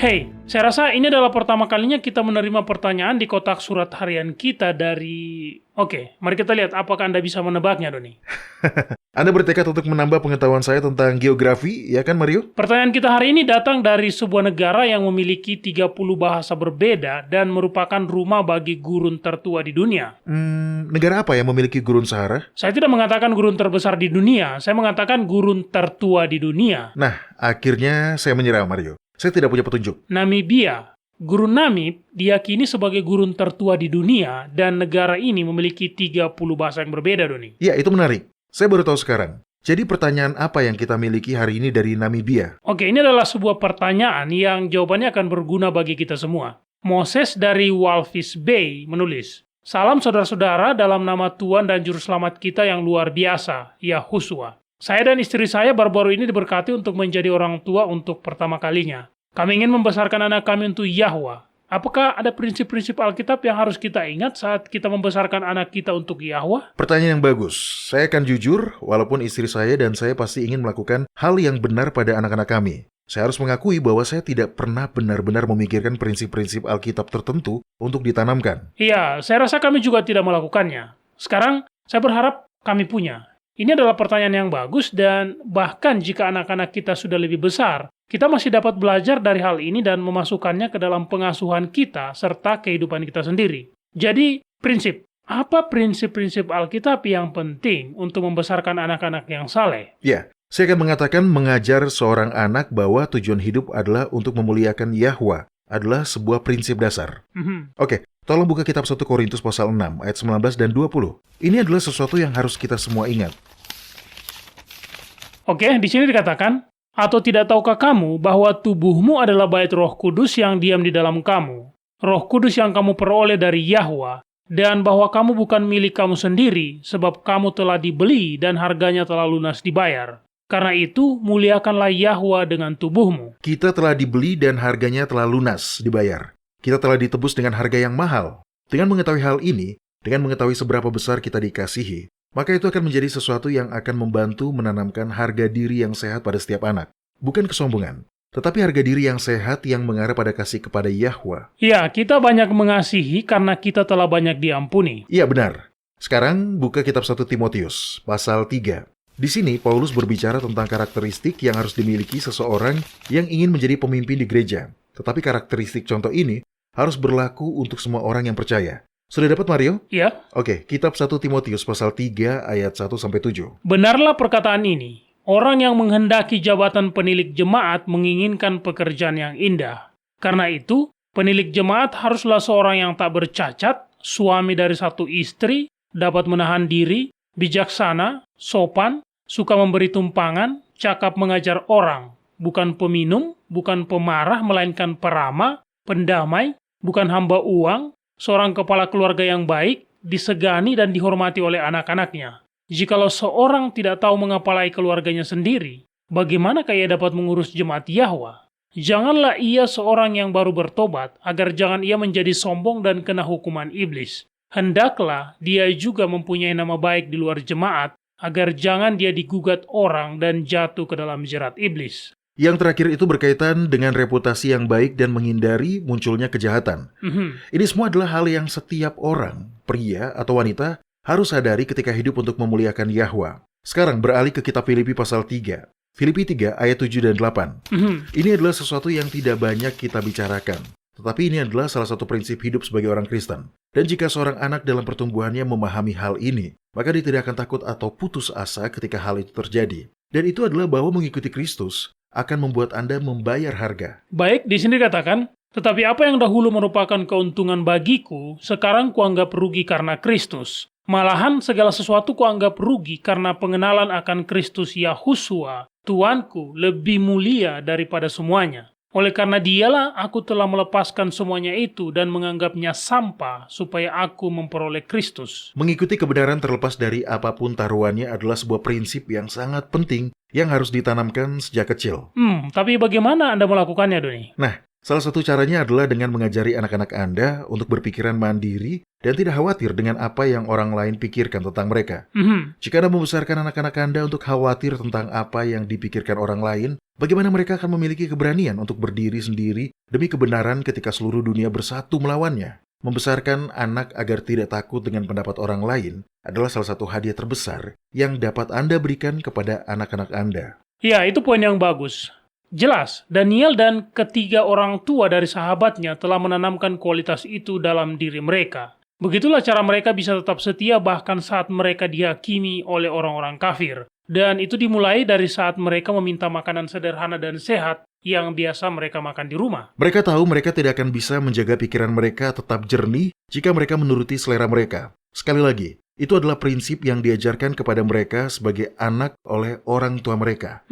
Hey, saya rasa ini adalah pertama kalinya kita menerima pertanyaan di kotak surat harian kita dari... Oke, mari kita lihat apakah Anda bisa menebaknya, Doni. Anda bertekad untuk menambah pengetahuan saya tentang geografi, ya kan Mario? Pertanyaan kita hari ini datang dari sebuah negara yang memiliki 30 bahasa berbeda dan merupakan rumah bagi gurun tertua di dunia. Negara apa yang memiliki gurun Sahara? Saya tidak mengatakan gurun terbesar di dunia, saya mengatakan gurun tertua di dunia. Nah, akhirnya saya menyerah, Mario. Saya tidak punya petunjuk. Namibia. Gurun Namib diyakini sebagai gurun tertua di dunia dan negara ini memiliki 30 bahasa yang berbeda, Doni. Ya, itu menarik. Saya baru tahu sekarang. Jadi pertanyaan apa yang kita miliki hari ini dari Namibia? Oke, ini adalah sebuah pertanyaan yang jawabannya akan berguna bagi kita semua. Moses dari Walvis Bay menulis, Salam saudara-saudara dalam nama Tuhan dan Juru Selamat kita yang luar biasa, Yahushua. Saya dan istri saya baru-baru ini diberkati untuk menjadi orang tua untuk pertama kalinya. Kami ingin membesarkan anak kami untuk Yahwa. Apakah ada prinsip-prinsip Alkitab yang harus kita ingat saat kita membesarkan anak kita untuk Yahwa? Pertanyaan yang bagus. Saya akan jujur, walaupun istri saya dan saya pasti ingin melakukan hal yang benar pada anak-anak kami. Saya harus mengakui bahwa saya tidak pernah benar-benar memikirkan prinsip-prinsip Alkitab tertentu untuk ditanamkan. Iya, saya rasa kami juga tidak melakukannya. Sekarang, saya berharap kami punya. Ini adalah pertanyaan yang bagus dan bahkan jika anak-anak kita sudah lebih besar, kita masih dapat belajar dari hal ini dan memasukkannya ke dalam pengasuhan kita serta kehidupan kita sendiri. Jadi, prinsip. Apa prinsip-prinsip Alkitab yang penting untuk membesarkan anak-anak yang saleh? Ya, saya akan mengatakan mengajar seorang anak bahwa tujuan hidup adalah untuk memuliakan Yahwa adalah sebuah prinsip dasar. Oke, tolong buka kitab 1 Korintus pasal 6 ayat 19 dan 20. Ini adalah sesuatu yang harus kita semua ingat. Oke, di sini dikatakan, atau tidak tahukah kamu bahwa tubuhmu adalah bait Roh Kudus yang diam di dalam kamu, Roh Kudus yang kamu peroleh dari Yahwa, dan bahwa kamu bukan milik kamu sendiri, sebab kamu telah dibeli dan harganya telah lunas dibayar. Karena itu, muliakanlah Yahwa dengan tubuhmu. Kita telah dibeli dan harganya telah lunas dibayar. Kita telah ditebus dengan harga yang mahal. Dengan mengetahui hal ini, dengan mengetahui seberapa besar kita dikasihi, maka itu akan menjadi sesuatu yang akan membantu menanamkan harga diri yang sehat pada setiap anak. Bukan kesombongan, tetapi harga diri yang sehat yang mengarah pada kasih kepada Yahwa. Ya, kita banyak mengasihi karena kita telah banyak diampuni. Iya, benar. Sekarang buka kitab 1 Timotius, pasal 3. Di sini, Paulus berbicara tentang karakteristik yang harus dimiliki seseorang yang ingin menjadi pemimpin di gereja. Tetapi karakteristik contoh ini harus berlaku untuk semua orang yang percaya. Sudah dapat, Mario? Ya. Oke, kitab 1 Timotius pasal 3 ayat 1-7. Benarlah perkataan ini. Orang yang menghendaki jabatan penilik jemaat menginginkan pekerjaan yang indah. Karena itu, penilik jemaat haruslah seorang yang tak bercacat, suami dari satu istri, dapat menahan diri, bijaksana, sopan, suka memberi tumpangan, cakap mengajar orang, bukan peminum, bukan pemarah, melainkan peramah, pendamai, bukan hamba uang, seorang kepala keluarga yang baik, disegani dan dihormati oleh anak-anaknya. Jikalau seorang tidak tahu mengepalai keluarganya sendiri, bagaimanakah ia dapat mengurus jemaat Yahwa? Janganlah ia seorang yang baru bertobat, agar jangan ia menjadi sombong dan kena hukuman iblis. Hendaklah dia juga mempunyai nama baik di luar jemaat, agar jangan dia digugat orang dan jatuh ke dalam jerat iblis. Yang terakhir itu berkaitan dengan reputasi yang baik dan menghindari munculnya kejahatan. Ini semua adalah hal yang setiap orang, pria atau wanita, harus sadari ketika hidup untuk memuliakan Yahwa. Sekarang beralih ke kitab Filipi pasal 3. Filipi 3 ayat 7 dan 8. Ini adalah sesuatu yang tidak banyak kita bicarakan. Tetapi ini adalah salah satu prinsip hidup sebagai orang Kristen. Dan jika seorang anak dalam pertumbuhannya memahami hal ini, maka dia tidak akan takut atau putus asa ketika hal itu terjadi. Dan itu adalah bahwa mengikuti Kristus akan membuat Anda membayar harga. Baik, di sini dikatakan, tetapi apa yang dahulu merupakan keuntungan bagiku, sekarang kuanggap rugi karena Kristus. Malahan segala sesuatu kuanggap rugi karena pengenalan akan Kristus Yahusua, Tuanku, lebih mulia daripada semuanya. Oleh karena dialah aku telah melepaskan semuanya itu dan menganggapnya sampah supaya aku memperoleh Kristus. Mengikuti kebenaran terlepas dari apapun taruhannya adalah sebuah prinsip yang sangat penting yang harus ditanamkan sejak kecil. Tapi bagaimana Anda melakukannya, Doni? Nah, salah satu caranya adalah dengan mengajari anak-anak Anda untuk berpikiran mandiri dan tidak khawatir dengan apa yang orang lain pikirkan tentang mereka. Jika Anda membesarkan anak-anak Anda untuk khawatir tentang apa yang dipikirkan orang lain, bagaimana mereka akan memiliki keberanian untuk berdiri sendiri demi kebenaran ketika seluruh dunia bersatu melawannya? Membesarkan anak agar tidak takut dengan pendapat orang lain adalah salah satu hadiah terbesar yang dapat Anda berikan kepada anak-anak Anda. Ya, itu poin yang bagus. Jelas, Daniel dan ketiga orang tua dari sahabatnya telah menanamkan kualitas itu dalam diri mereka. Begitulah cara mereka bisa tetap setia bahkan saat mereka dihakimi oleh orang-orang kafir. Dan itu dimulai dari saat mereka meminta makanan sederhana dan sehat yang biasa mereka makan di rumah. Mereka tahu mereka tidak akan bisa menjaga pikiran mereka tetap jernih jika mereka menuruti selera mereka. Sekali lagi, itu adalah prinsip yang diajarkan kepada mereka sebagai anak oleh orang tua mereka.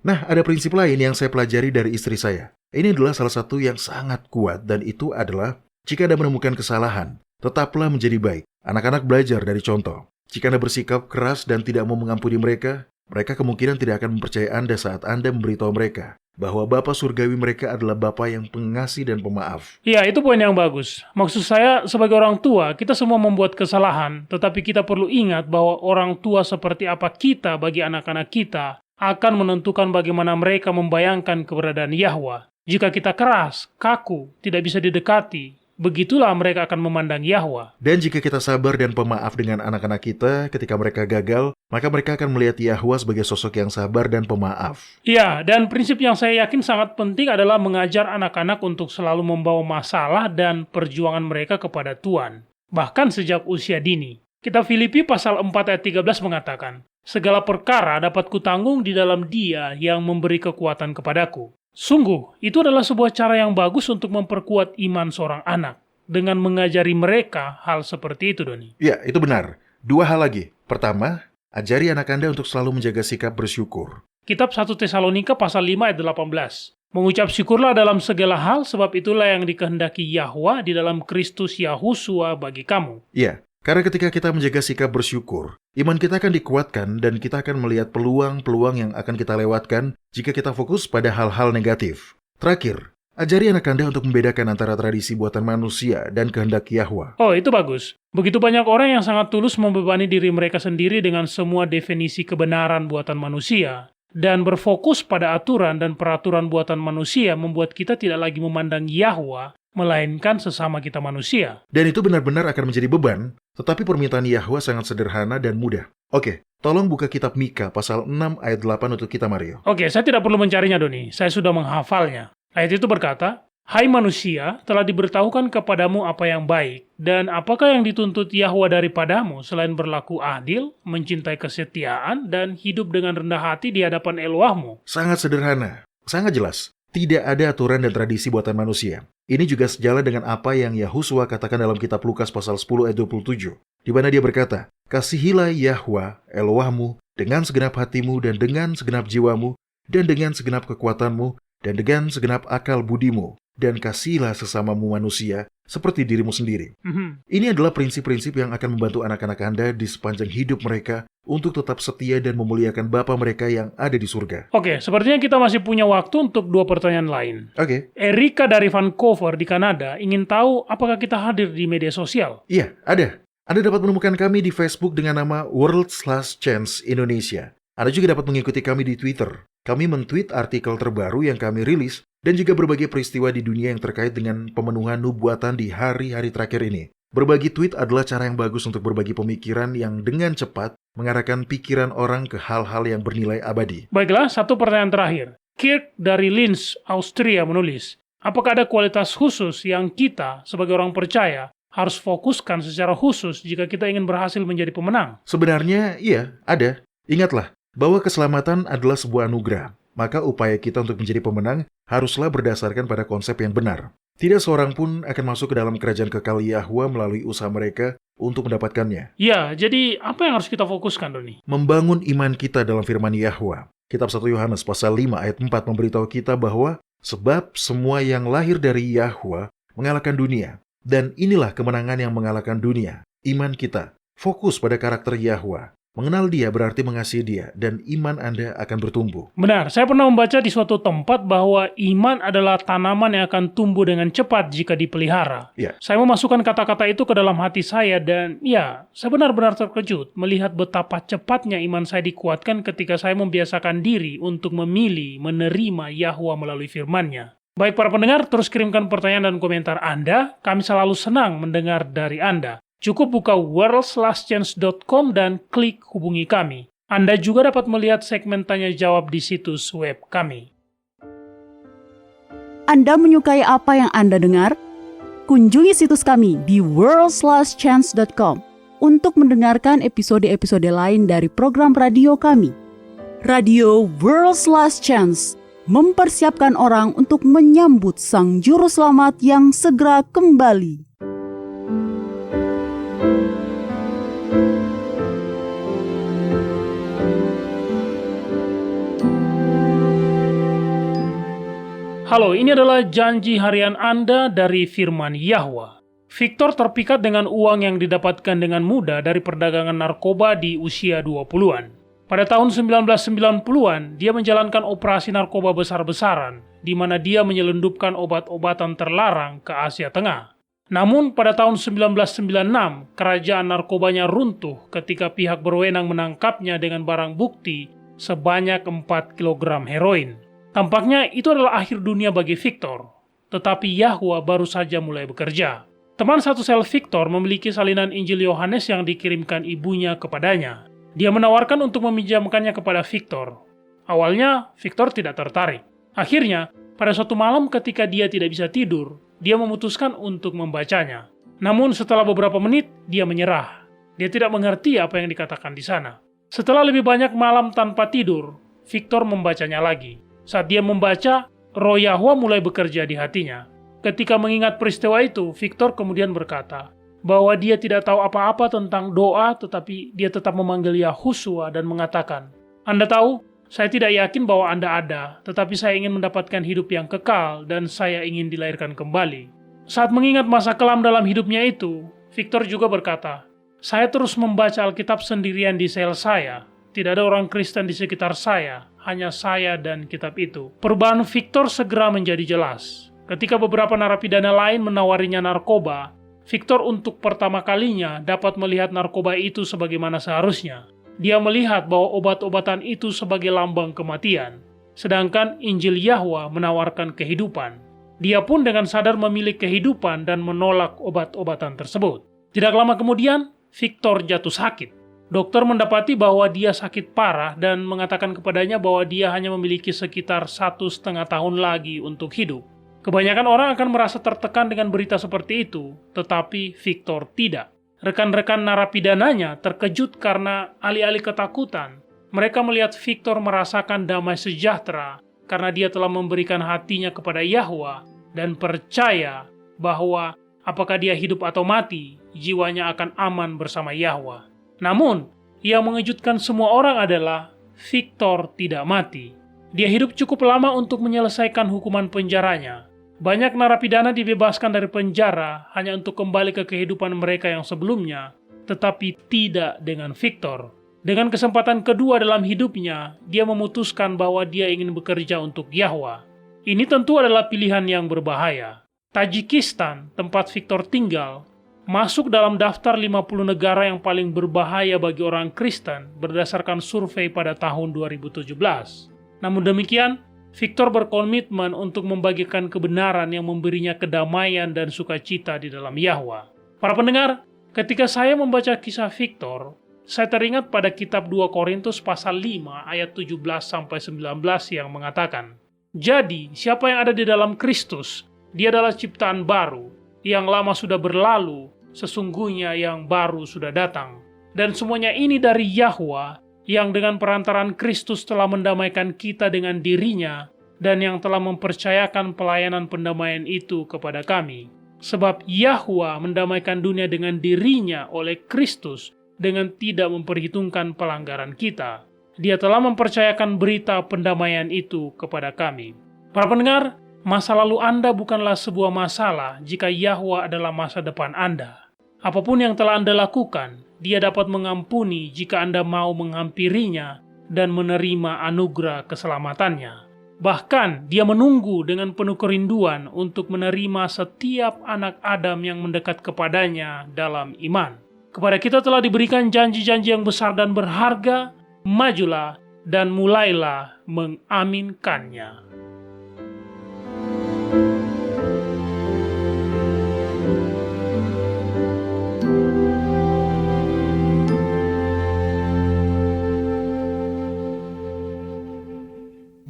Nah, ada prinsip lain yang saya pelajari dari istri saya. Ini adalah salah satu yang sangat kuat, dan itu adalah jika Anda menemukan kesalahan, tetaplah menjadi baik. Anak-anak belajar dari contoh. Jika Anda bersikap keras dan tidak mau mengampuni mereka, mereka kemungkinan tidak akan mempercayai Anda saat Anda memberitahu mereka bahwa Bapa Surgawi mereka adalah Bapa yang pengasih dan pemaaf. Ya, itu poin yang bagus. Maksud saya, sebagai orang tua, kita semua membuat kesalahan, tetapi kita perlu ingat bahwa orang tua seperti apa kita bagi anak-anak kita akan menentukan bagaimana mereka membayangkan keberadaan Yahwa. Jika kita keras, kaku, tidak bisa didekati, begitulah mereka akan memandang Yahwa. Dan jika kita sabar dan pemaaf dengan anak-anak kita ketika mereka gagal, maka mereka akan melihat Yahwa sebagai sosok yang sabar dan pemaaf. Ya, dan prinsip yang saya yakin sangat penting adalah mengajar anak-anak untuk selalu membawa masalah dan perjuangan mereka kepada Tuhan, bahkan sejak usia dini. Kitab Filipi pasal 4 ayat 13 mengatakan, segala perkara dapat kutanggung di dalam Dia yang memberi kekuatan kepadaku. Sungguh, itu adalah sebuah cara yang bagus untuk memperkuat iman seorang anak, dengan mengajari mereka hal seperti itu, Doni. Ya, itu benar. Dua hal lagi. Pertama, ajari anak Anda untuk selalu menjaga sikap bersyukur. Kitab 1 Tesalonika pasal 5 ayat 18. Mengucap syukurlah dalam segala hal, sebab itulah yang dikehendaki Yahwa di dalam Kristus Yahusua bagi kamu. Ya, karena ketika kita menjaga sikap bersyukur, iman kita akan dikuatkan dan kita akan melihat peluang-peluang yang akan kita lewatkan jika kita fokus pada hal-hal negatif. Terakhir, ajari anak Anda untuk membedakan antara tradisi buatan manusia dan kehendak Yahwa. Oh, itu bagus. Begitu banyak orang yang sangat tulus membebani diri mereka sendiri dengan semua definisi kebenaran buatan manusia, dan berfokus pada aturan dan peraturan buatan manusia membuat kita tidak lagi memandang Yahwa, melainkan sesama kita manusia. Dan itu benar-benar akan menjadi beban, tetapi permintaan Yahwa sangat sederhana dan mudah. Oke, tolong buka kitab Mika pasal 6 ayat 8 untuk kita, Mario. Oke, saya tidak perlu mencarinya, Doni. Saya sudah menghafalnya. Ayat itu berkata, hai manusia, telah diberitahukan kepadamu apa yang baik, dan apakah yang dituntut Yahwa daripadamu selain berlaku adil, mencintai kesetiaan, dan hidup dengan rendah hati di hadapan Elohmu? Sangat sederhana, sangat jelas. Tidak ada aturan dan tradisi buatan manusia. Ini juga sejalan dengan apa yang Yahusua katakan dalam kitab Lukas pasal 10 ayat 27, di mana dia berkata, kasihilah Yahwa, Elohmu, dengan segenap hatimu dan dengan segenap jiwamu, dan dengan segenap kekuatanmu, dan dengan segenap akal budimu, dan kasihilah sesamamu manusia seperti dirimu sendiri. Ini adalah prinsip-prinsip yang akan membantu anak-anak Anda di sepanjang hidup mereka untuk tetap setia dan memuliakan Bapa mereka yang ada di surga. Oke, sepertinya kita masih punya waktu untuk 2 pertanyaan lain. Oke. Erika dari Vancouver di Kanada ingin tahu apakah kita hadir di media sosial. Iya, ada. Anda dapat menemukan kami di Facebook dengan nama World's Last Chance Indonesia. Anda juga dapat mengikuti kami di Twitter. Kami men-tweet artikel terbaru yang kami rilis dan juga berbagai peristiwa di dunia yang terkait dengan pemenuhan nubuatan di hari-hari terakhir ini. Berbagi tweet adalah cara yang bagus untuk berbagi pemikiran yang dengan cepat mengarahkan pikiran orang ke hal-hal yang bernilai abadi. Baiklah, 1 pertanyaan terakhir. Kirk dari Linz, Austria menulis, apakah ada kualitas khusus yang kita sebagai orang percaya harus fokuskan secara khusus jika kita ingin berhasil menjadi pemenang? Sebenarnya, iya, ada. Ingatlah, bahwa keselamatan adalah sebuah anugerah. Maka upaya kita untuk menjadi pemenang haruslah berdasarkan pada konsep yang benar. Tidak seorang pun akan masuk ke dalam kerajaan kekal Yahwa melalui usaha mereka untuk mendapatkannya. Ya, jadi apa yang harus kita fokuskan, Doni? Membangun iman kita dalam firman Yahwa. Kitab 1 Yohanes pasal 5 ayat 4 memberitahu kita bahwa sebab semua yang lahir dari Yahwa mengalahkan dunia. Dan inilah kemenangan yang mengalahkan dunia, iman kita. Fokus pada karakter Yahwa. Mengenal dia berarti mengasihi dia, dan iman Anda akan bertumbuh. Benar, saya pernah membaca di suatu tempat bahwa iman adalah tanaman yang akan tumbuh dengan cepat jika dipelihara. Ya. Saya memasukkan kata-kata itu ke dalam hati saya dan ya, saya benar-benar terkejut melihat betapa cepatnya iman saya dikuatkan ketika saya membiasakan diri untuk memilih, menerima Yahwa melalui firman-Nya. Baik para pendengar, terus kirimkan pertanyaan dan komentar Anda, kami selalu senang mendengar dari Anda. Cukup buka worldslastchance.com dan klik hubungi kami. Anda juga dapat melihat segmen tanya jawab di situs web kami. Anda menyukai apa yang Anda dengar? Kunjungi situs kami di worldslastchance.com untuk mendengarkan episode-episode lain dari program radio kami. Radio World's Last Chance mempersiapkan orang untuk menyambut Sang Juru Selamat yang segera kembali. Halo, ini adalah janji harian Anda dari firman Yahwa. Victor terpikat dengan uang yang didapatkan dengan mudah dari perdagangan narkoba di usia 20-an. Pada tahun 1990-an, dia menjalankan operasi narkoba besar-besaran, di mana dia menyelundupkan obat-obatan terlarang ke Asia Tengah. Namun, pada tahun 1996, kerajaan narkobanya runtuh ketika pihak berwenang menangkapnya dengan barang bukti sebanyak 4 kg heroin. Tampaknya itu adalah akhir dunia bagi Victor, tetapi Yahwa baru saja mulai bekerja. Teman satu sel Victor memiliki salinan Injil Yohanes yang dikirimkan ibunya kepadanya. Dia menawarkan untuk meminjamkannya kepada Victor. Awalnya, Victor tidak tertarik. Akhirnya, pada suatu malam ketika dia tidak bisa tidur, dia memutuskan untuk membacanya. Namun setelah beberapa menit, dia menyerah. Dia tidak mengerti apa yang dikatakan di sana. Setelah lebih banyak malam tanpa tidur, Victor membacanya lagi. Saat dia membaca, roh Yahwa mulai bekerja di hatinya. Ketika mengingat peristiwa itu, Victor kemudian berkata bahwa dia tidak tahu apa-apa tentang doa, tetapi dia tetap memanggil Yahusua dan mengatakan, Anda tahu, saya tidak yakin bahwa Anda ada, tetapi saya ingin mendapatkan hidup yang kekal dan saya ingin dilahirkan kembali. Saat mengingat masa kelam dalam hidupnya itu, Victor juga berkata, saya terus membaca Alkitab sendirian di sel saya. Tidak ada orang Kristen di sekitar saya, hanya saya dan kitab itu. Perubahan Victor segera menjadi jelas. Ketika beberapa narapidana lain menawarinya narkoba, Victor untuk pertama kalinya dapat melihat narkoba itu sebagaimana seharusnya. Dia melihat bahwa obat-obatan itu sebagai lambang kematian, sedangkan Injil Yahwa menawarkan kehidupan. Dia pun dengan sadar memilih kehidupan dan menolak obat-obatan tersebut. Tidak lama kemudian, Victor jatuh sakit. Dokter mendapati bahwa dia sakit parah dan mengatakan kepadanya bahwa dia hanya memiliki sekitar 1,5 tahun lagi untuk hidup. Kebanyakan orang akan merasa tertekan dengan berita seperti itu, tetapi Victor tidak. Rekan-rekan narapidananya terkejut karena alih-alih ketakutan, mereka melihat Victor merasakan damai sejahtera karena dia telah memberikan hatinya kepada Yahwa dan percaya bahwa apakah dia hidup atau mati, jiwanya akan aman bersama Yahwa. Namun, yang mengejutkan semua orang adalah Victor tidak mati. Dia hidup cukup lama untuk menyelesaikan hukuman penjaranya. Banyak narapidana dibebaskan dari penjara hanya untuk kembali ke kehidupan mereka yang sebelumnya, tetapi tidak dengan Victor. Dengan kesempatan kedua dalam hidupnya, dia memutuskan bahwa dia ingin bekerja untuk Yahwa. Ini tentu adalah pilihan yang berbahaya. Tajikistan, tempat Victor tinggal, masuk dalam daftar 50 negara yang paling berbahaya bagi orang Kristen berdasarkan survei pada tahun 2017. Namun demikian, Victor berkomitmen untuk membagikan kebenaran yang memberinya kedamaian dan sukacita di dalam Yahwa. Para pendengar, ketika saya membaca kisah Victor, saya teringat pada kitab 2 Korintus pasal 5 ayat 17-19 yang mengatakan, "Jadi, siapa yang ada di dalam Kristus, dia adalah ciptaan baru, yang lama sudah berlalu, sesungguhnya yang baru sudah datang. Dan semuanya ini dari Yahwa, yang dengan perantaraan Kristus telah mendamaikan kita dengan dirinya, dan yang telah mempercayakan pelayanan pendamaian itu kepada kami. Sebab Yahwa mendamaikan dunia dengan dirinya oleh Kristus, dengan tidak memperhitungkan pelanggaran kita. Dia telah mempercayakan berita pendamaian itu kepada kami." Para pendengar, masa lalu Anda bukanlah sebuah masalah jika Yahwa adalah masa depan Anda. Apapun yang telah Anda lakukan, Dia dapat mengampuni jika Anda mau menghampirinya dan menerima anugerah keselamatannya. Bahkan, Dia menunggu dengan penuh kerinduan untuk menerima setiap anak Adam yang mendekat kepadanya dalam iman. Kepada kita telah diberikan janji-janji yang besar dan berharga. Majulah dan mulailah mengaminkannya.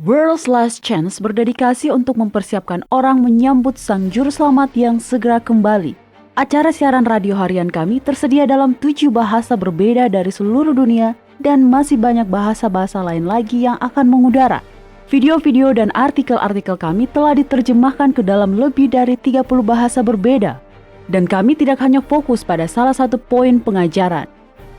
World's Last Chance berdedikasi untuk mempersiapkan orang menyambut Sang Juru Selamat yang segera kembali. Acara siaran radio harian kami tersedia dalam 7 bahasa berbeda dari seluruh dunia dan masih banyak bahasa-bahasa lain lagi yang akan mengudara. Video-video dan artikel-artikel kami telah diterjemahkan ke dalam lebih dari 30 bahasa berbeda. Dan kami tidak hanya fokus pada salah satu poin pengajaran.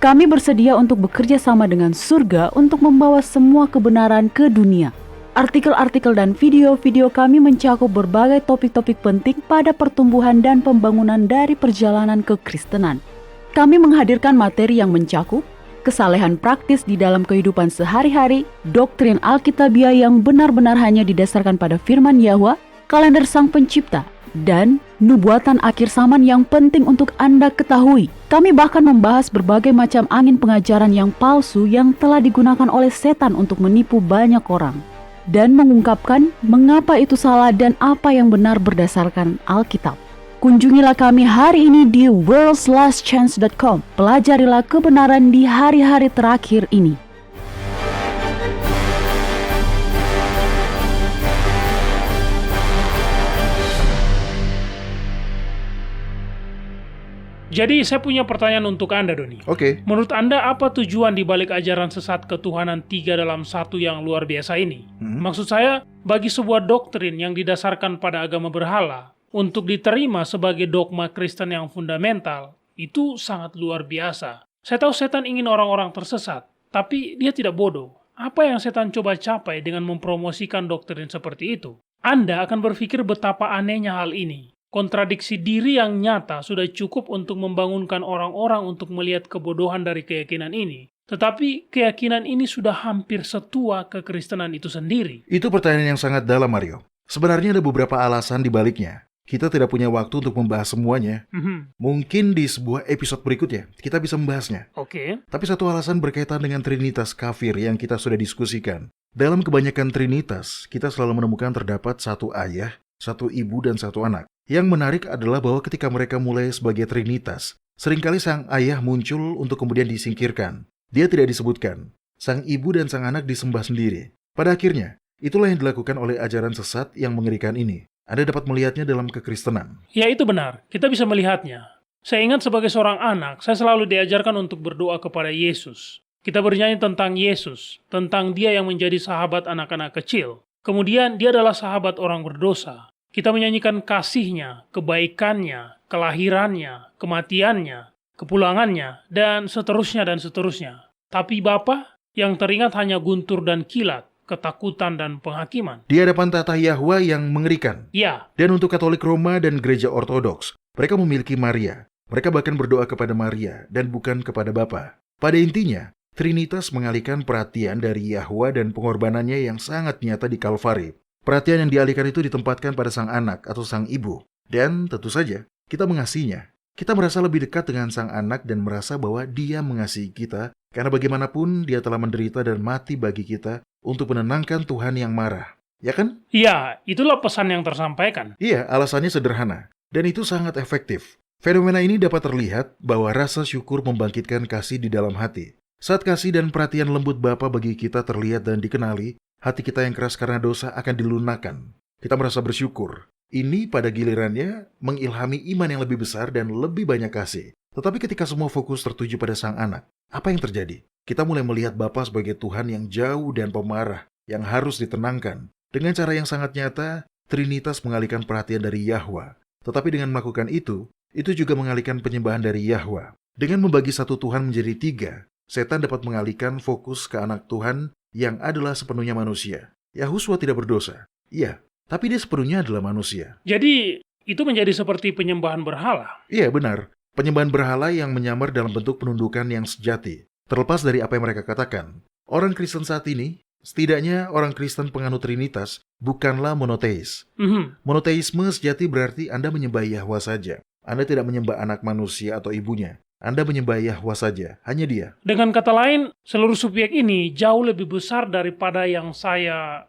Kami bersedia untuk bekerja sama dengan surga untuk membawa semua kebenaran ke dunia. Artikel-artikel dan video-video kami mencakup berbagai topik-topik penting pada pertumbuhan dan pembangunan dari perjalanan kekristenan. Kami menghadirkan materi yang mencakup kesalehan praktis di dalam kehidupan sehari-hari, doktrin Alkitabiah yang benar-benar hanya didasarkan pada firman Yahwa, kalender Sang Pencipta, dan nubuatan akhir zaman yang penting untuk Anda ketahui. Kami bahkan membahas berbagai macam angin pengajaran yang palsu yang telah digunakan oleh setan untuk menipu banyak orang, dan mengungkapkan mengapa itu salah dan apa yang benar berdasarkan Alkitab. Kunjungilah kami hari ini di worldslastchance.com. Pelajarilah kebenaran di hari-hari terakhir ini. Jadi saya punya pertanyaan untuk Anda, Doni. Oke. Menurut Anda apa tujuan di balik ajaran sesat ketuhanan 3 dalam 1 yang luar biasa ini? Maksud saya, bagi sebuah doktrin yang didasarkan pada agama berhala, untuk diterima sebagai dogma Kristen yang fundamental, itu sangat luar biasa. Saya tahu setan ingin orang-orang tersesat, tapi dia tidak bodoh. Apa yang setan coba capai dengan mempromosikan doktrin seperti itu? Anda akan berpikir betapa anehnya hal ini. Kontradiksi diri yang nyata sudah cukup untuk membangunkan orang-orang untuk melihat kebodohan dari keyakinan ini. Tetapi keyakinan ini sudah hampir setua kekristenan itu sendiri. Itu pertanyaan yang sangat dalam, Mario. Sebenarnya ada beberapa alasan di baliknya. Kita tidak punya waktu untuk membahas semuanya. Mungkin di sebuah episode berikutnya, kita bisa membahasnya. Oke. Tapi satu alasan berkaitan dengan Trinitas kafir yang kita sudah diskusikan. Dalam kebanyakan Trinitas, kita selalu menemukan terdapat satu ayah, satu ibu, dan satu anak. Yang menarik adalah bahwa ketika mereka mulai sebagai Trinitas, seringkali sang ayah muncul untuk kemudian disingkirkan. Dia tidak disebutkan. Sang ibu dan sang anak disembah sendiri. Pada akhirnya, itulah yang dilakukan oleh ajaran sesat yang mengerikan ini. Anda dapat melihatnya dalam kekristenan. Ya, itu benar. Kita bisa melihatnya. Saya ingat sebagai seorang anak, saya selalu diajarkan untuk berdoa kepada Yesus. Kita bernyanyi tentang Yesus, tentang Dia yang menjadi sahabat anak-anak kecil. Kemudian Dia adalah sahabat orang berdosa. Kita menyanyikan kasih-Nya, kebaikannya, kelahirannya, kematiannya, kepulangannya, dan seterusnya dan seterusnya. Tapi Bapa, yang teringat hanya guntur dan kilat, ketakutan, dan penghakiman. Di hadapan tata Yahwa yang mengerikan. Ya, Dan untuk Katolik Roma dan Gereja Ortodoks, mereka memiliki Maria. Mereka bahkan berdoa kepada Maria dan bukan kepada Bapa. Pada intinya, Trinitas mengalihkan perhatian dari Yahwa dan pengorbanannya yang sangat nyata di Kalvari. Perhatian yang dialihkan itu ditempatkan pada sang anak atau sang ibu. Dan tentu saja, kita mengasihinya. Kita merasa lebih dekat dengan sang anak dan merasa bahwa dia mengasihi kita, karena bagaimanapun dia telah menderita dan mati bagi kita untuk menenangkan Tuhan yang marah. Ya kan? ya, itulah pesan yang tersampaikan. Iya, alasannya sederhana. Dan itu sangat efektif. Fenomena ini dapat terlihat bahwa rasa syukur membangkitkan kasih di dalam hati. Saat kasih dan perhatian lembut Bapa bagi kita terlihat dan dikenali, hati kita yang keras karena dosa akan dilunakkan. Kita merasa bersyukur. Ini pada gilirannya mengilhami iman yang lebih besar dan lebih banyak kasih. Tetapi ketika semua fokus tertuju pada sang anak, apa yang terjadi? Kita mulai melihat Bapa sebagai Tuhan yang jauh dan pemarah, yang harus ditenangkan. Dengan cara yang sangat nyata, Trinitas mengalihkan perhatian dari Yahwa. Tetapi dengan melakukan itu juga mengalihkan penyembahan dari Yahwa. Dengan membagi satu Tuhan menjadi 3, setan dapat mengalihkan fokus ke anak Tuhan yang adalah sepenuhnya manusia. Yahuswa tidak berdosa. Iya, tapi dia sepenuhnya adalah manusia. Jadi, itu menjadi seperti penyembahan berhala. Iya, benar. Penyembahan berhala yang menyamar dalam bentuk penundukan yang sejati. Terlepas dari apa yang mereka katakan, orang Kristen saat ini, setidaknya orang Kristen penganut Trinitas, bukanlah monoteis. Monoteisme sejati berarti Anda menyembah Yahwa saja. Anda tidak menyembah anak manusia atau ibunya. Anda menyembah Yahwa saja, hanya dia. Dengan kata lain, seluruh subjek ini jauh lebih besar daripada yang saya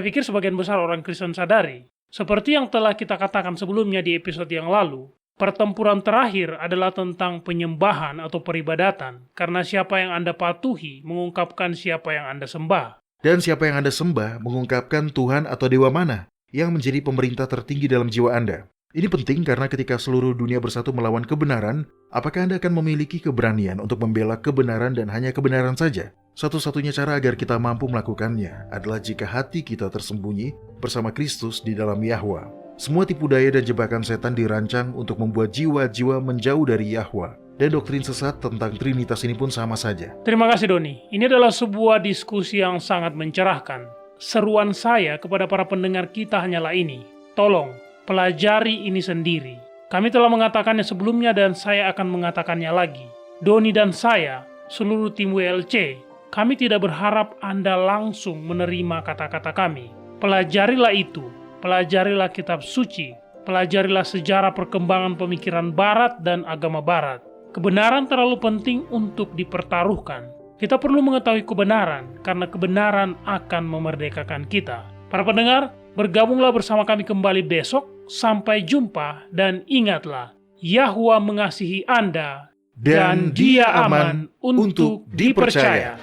pikir sebagian besar orang Kristen sadari. Seperti yang telah kita katakan sebelumnya di episode yang lalu, pertempuran terakhir adalah tentang penyembahan atau peribadatan, karena siapa yang Anda patuhi mengungkapkan siapa yang Anda sembah. Dan siapa yang Anda sembah mengungkapkan Tuhan atau dewa mana yang menjadi pemerintah tertinggi dalam jiwa Anda. Ini penting karena ketika seluruh dunia bersatu melawan kebenaran, apakah Anda akan memiliki keberanian untuk membela kebenaran dan hanya kebenaran saja? Satu-satunya cara agar kita mampu melakukannya adalah jika hati kita tersembunyi bersama Kristus di dalam Yahwa. Semua tipu daya dan jebakan setan dirancang untuk membuat jiwa-jiwa menjauh dari Yahwa. Dan doktrin sesat tentang Trinitas ini pun sama saja. Terima kasih Doni. Ini adalah sebuah diskusi yang sangat mencerahkan. Seruan saya kepada para pendengar kita hanyalah ini. Tolong, pelajari ini sendiri. Kami telah mengatakannya sebelumnya dan saya akan mengatakannya lagi. Doni dan saya, seluruh tim WLC, kami tidak berharap Anda langsung menerima kata-kata kami. Pelajarilah itu. Pelajarilah kitab suci, pelajarilah sejarah perkembangan pemikiran Barat dan agama Barat. Kebenaran terlalu penting untuk dipertaruhkan. Kita perlu mengetahui kebenaran, karena kebenaran akan memerdekakan kita. Para pendengar, bergabunglah bersama kami kembali besok. Sampai jumpa, dan ingatlah, Yahwa mengasihi Anda, dan Dia aman untuk dipercaya.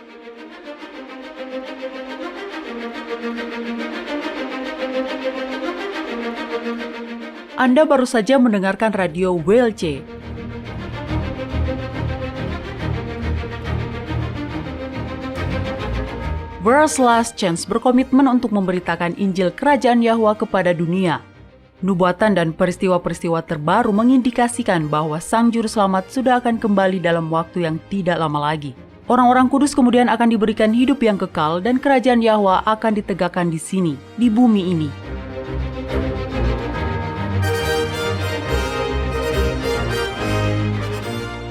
Anda baru saja mendengarkan radio WLC. World's Last Chance berkomitmen untuk memberitakan Injil Kerajaan Yahwa kepada dunia. Nubuatan dan peristiwa-peristiwa terbaru mengindikasikan bahwa Sang Juru Selamat sudah akan kembali dalam waktu yang tidak lama lagi. Orang-orang kudus kemudian akan diberikan hidup yang kekal dan Kerajaan Yahwa akan ditegakkan di sini, di bumi ini.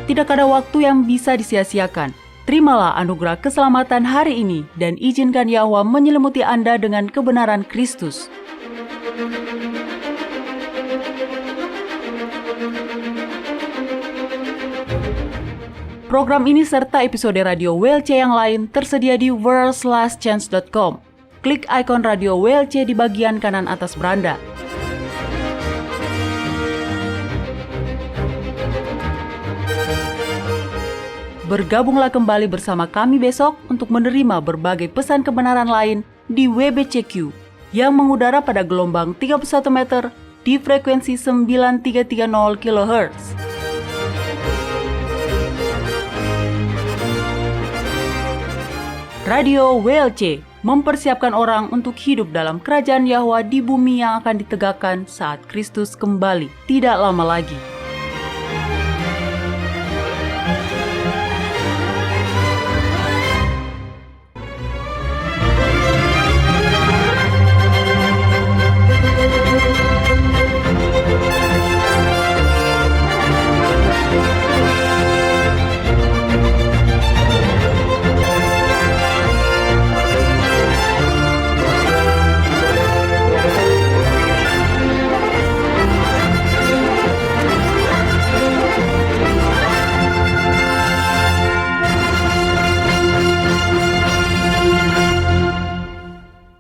Tidak ada waktu yang bisa disia-siakan. Terimalah anugerah keselamatan hari ini dan izinkan Yahwa menyelimuti Anda dengan kebenaran Kristus. Program ini serta episode radio WLC yang lain tersedia di worldslastchance.com. Klik ikon radio WLC di bagian kanan atas beranda. Bergabunglah kembali bersama kami besok untuk menerima berbagai pesan kebenaran lain di WBCQ yang mengudara pada gelombang 31 meter di frekuensi 9330 kHz. Radio WLC mempersiapkan orang untuk hidup dalam kerajaan Yahwa di bumi yang akan ditegakkan saat Kristus kembali tidak lama lagi.